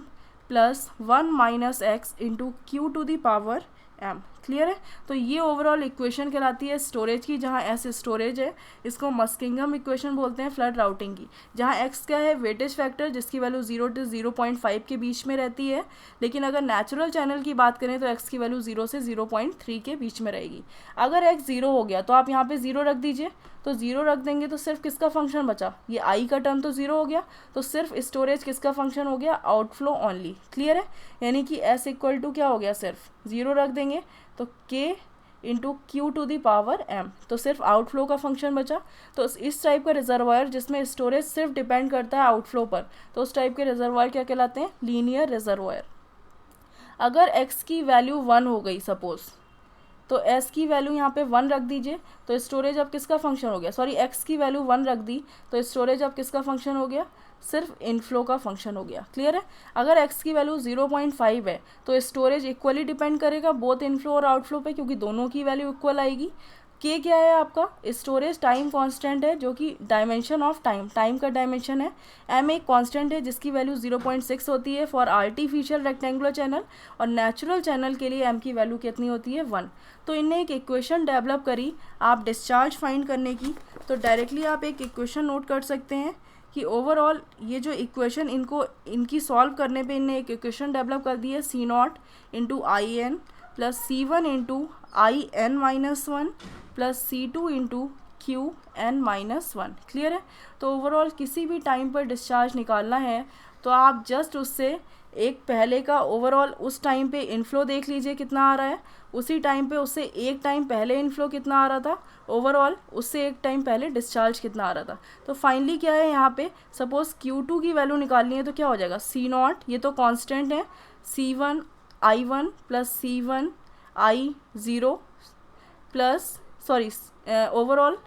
plus 1 minus X into Q to the power m। Clear है। तो ये ओवरऑल इक्वेशन कहलाती है स्टोरेज की, जहाँ s स्टोरेज है, इसको मस्किंघम इक्वेशन बोलते हैं फ्लड राउटिंग की, जहाँ x क्या है, वेटेज फैक्टर, जिसकी वैल्यू 0 से 0.5 के बीच में रहती है, लेकिन अगर नेचुरल चैनल की बात करें तो x की वैल्यू 0 से 0.3 के बीच में रहेगी। अगर x 0 हो गया तो आप यहाँ पे 0 रख दीजिए, तो 0 रख देंगे तो सिर्फ किसका फंक्शन बचा, ये आई का टर्म तो 0 हो गया, तो सिर्फ स्टोरेज किसका फंक्शन हो गया, आउटफ्लो ओनली। क्लियर है। यानी कि s इक्वल टू क्या हो गया, सिर्फ 0 रख देंगे तो k into Q to the power m, तो सिर्फ आउटफ्लो का फंक्शन बचा। तो इस टाइप का रिजर्वायर जिसमें स्टोरेज सिर्फ डिपेंड करता है आउटफ्लो पर, तो उस टाइप के रिजर्वायर क्या कहलाते हैं, लीनियर रिजर्वायर। अगर x की वैल्यू 1 हो गई सपोज, तो s की वैल्यू यहाँ पे 1 रख दीजिए, तो स्टोरेज अब किसका फंक्शन हो गया, सॉरी x की वैल्यू 1 रख दी तो स्टोरेज अब किसका फंक्शन हो गया, सिर्फ इनफ्लो का फंक्शन हो गया। क्लियर है। अगर x की वैल्यू 0.5 है तो स्टोरेज इक्वली डिपेंड करेगा बोथ इनफ्लो और आउटफ्लो पे, क्योंकि दोनों की वैल्यू इक्वल आएगी। k क्या है आपका, स्टोरेज टाइम कांस्टेंट है, जो कि डायमेंशन ऑफ टाइम, टाइम का डायमेंशन है। m एक कांस्टेंट है जिसकी वैल्यू 0.6 होती है फॉर आर्टिफिशियल रेक्टेंगुलर चैनल, और नेचुरल चैनल के लिए m की वैल्यू कितनी होती है, 1। तो इनने एक इक्वेशन डेवलप करी आप डिस्चार्ज फाइंड करने की, तो डायरेक्टली आप एक इक्वेशन नोट कर सकते हैं कि ओवरऑल ये जो इक्वेशन इनकी सॉल्व करने पे इनने एक इक्वेशन डेवलप कर दी है, C0 into I N plus C1 into I N minus 1 plus C2 into Q N minus 1। Clear है। तो ओवरऑल किसी भी टाइम पर डिस्चार्ज निकालना है तो आप जस्ट उससे एक पहले का ओवरऑल उस टाइम पे इनफ्लो देख लीजिए कितना आ रहा है, उसी टाइम पे उससे एक टाइम पहले इनफ्लो कितना आ रहा था, ओवरऑल उससे एक टाइम पहले डिस्चार्ज कितना आ रहा था। तो फाइनली क्या है यहाँ पे, सपोज Q2 की वैल्यू निकालनी है तो क्या हो जाएगा, C0, ये तो कांस्टेंट है, C1 I1 plus C1 I0 plus sorry overall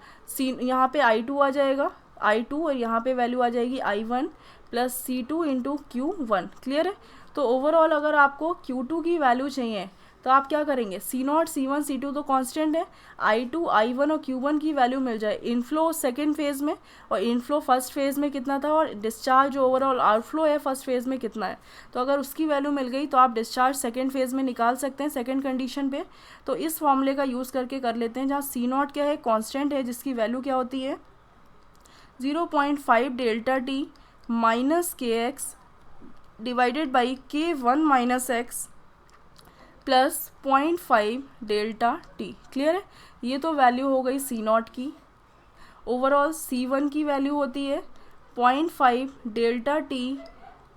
यहाँ पे I2 आ जाएगा, I2 और यहाँ पे वैल्यू आ जाएगी I1 plus C2 into Q1। Clear है। तो ओवरऑल अगर आपको Q2 की वैल्यू चाहिए तो आप क्या करेंगे, C0, C1, C2 तो कांस्टेंट है, I2, I1 और Q1 की वैल्यू मिल जाए इनफ्लो सेकेंड फेज़ में और इनफ्लो फर्स्ट फेज़ में कितना था, और डिस्चार्ज ओवरऑल आउटफ्लो है फर्स्ट फेज़ में कितना है। तो अगर उसकी वैल्यू मिल गई तो आप डिस्चार्ज सेकेंड फेज़ में निकाल सकते हैं सेकेंड कंडीशन पे। तो इस फॉर्मूले का यूज़ करके कर लेते हैं, जहाँ C0 क्या है, कॉन्स्टेंट है, जिसकी वैल्यू क्या होती है 0.5 delta T minus KX divided by K1 minus x plus 0.5 delta T. Clear है, ये तो वैल्यू हो गई C0 की। ओवरऑल C1 की वैल्यू होती है 0.5 delta T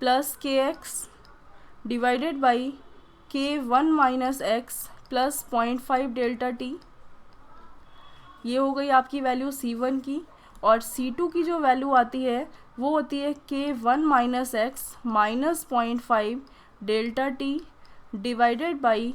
plus KX divided by K1 minus x plus 0.5 delta T. ये हो गई आपकी वैल्यू C1 की। और C2 की जो वैल्यू आती है वो होती है K1 minus x minus 0.5 delta T divided by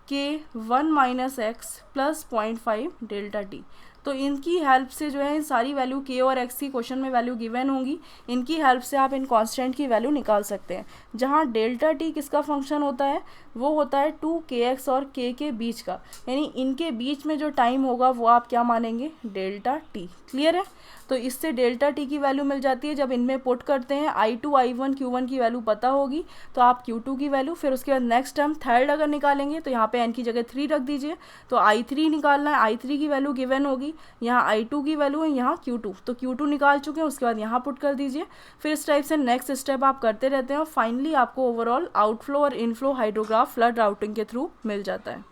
K1 minus x plus 0.5 delta T. तो इनकी हेल्प से जो है सारी वैल्यू K और X की क्वेश्चन में वैल्यू गिवन होंगी, इनकी हेल्प से आप इन कांस्टेंट की वैल्यू निकाल सकते हैं। जहां डेल्टा टी किसका फंक्शन होता है, वो होता है 2KX और K के बीच का, यानी इनके बीच में जो टाइम होगा वो आप क्या मानेंगे, डेल्टा टी। क्लियर है, तो इससे डेल्टा टी की वैल्यू मिल जाती है। जब इनमें पुट करते हैं I2, I1, Q1 की वैल्यू पता होगी तो आप Q2 की वैल्यू, फिर उसके बाद नेक्स्ट टर्म थर्ड अगर निकालेंगे तो यहाँ पे n की जगह 3 रख दीजिए, तो I3 निकालना है, I3 की वैल्यू गिवन होगी, यहाँ I2 की वैल्यू है, यहाँ Q2, तो Q2 निकाल चुके हैं, उसके बाद यहाँ पुट कर दीजिए। फिर इस टाइप से नेक्स्ट स्टेप आप करते रहते हैं और फाइनली आपको ओवरऑल आउटफ्लो और इनफ्लो हाइड्रोग्राफ फ्लड राउटिंग के थ्रू मिल जाता है।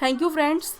Thank you friends.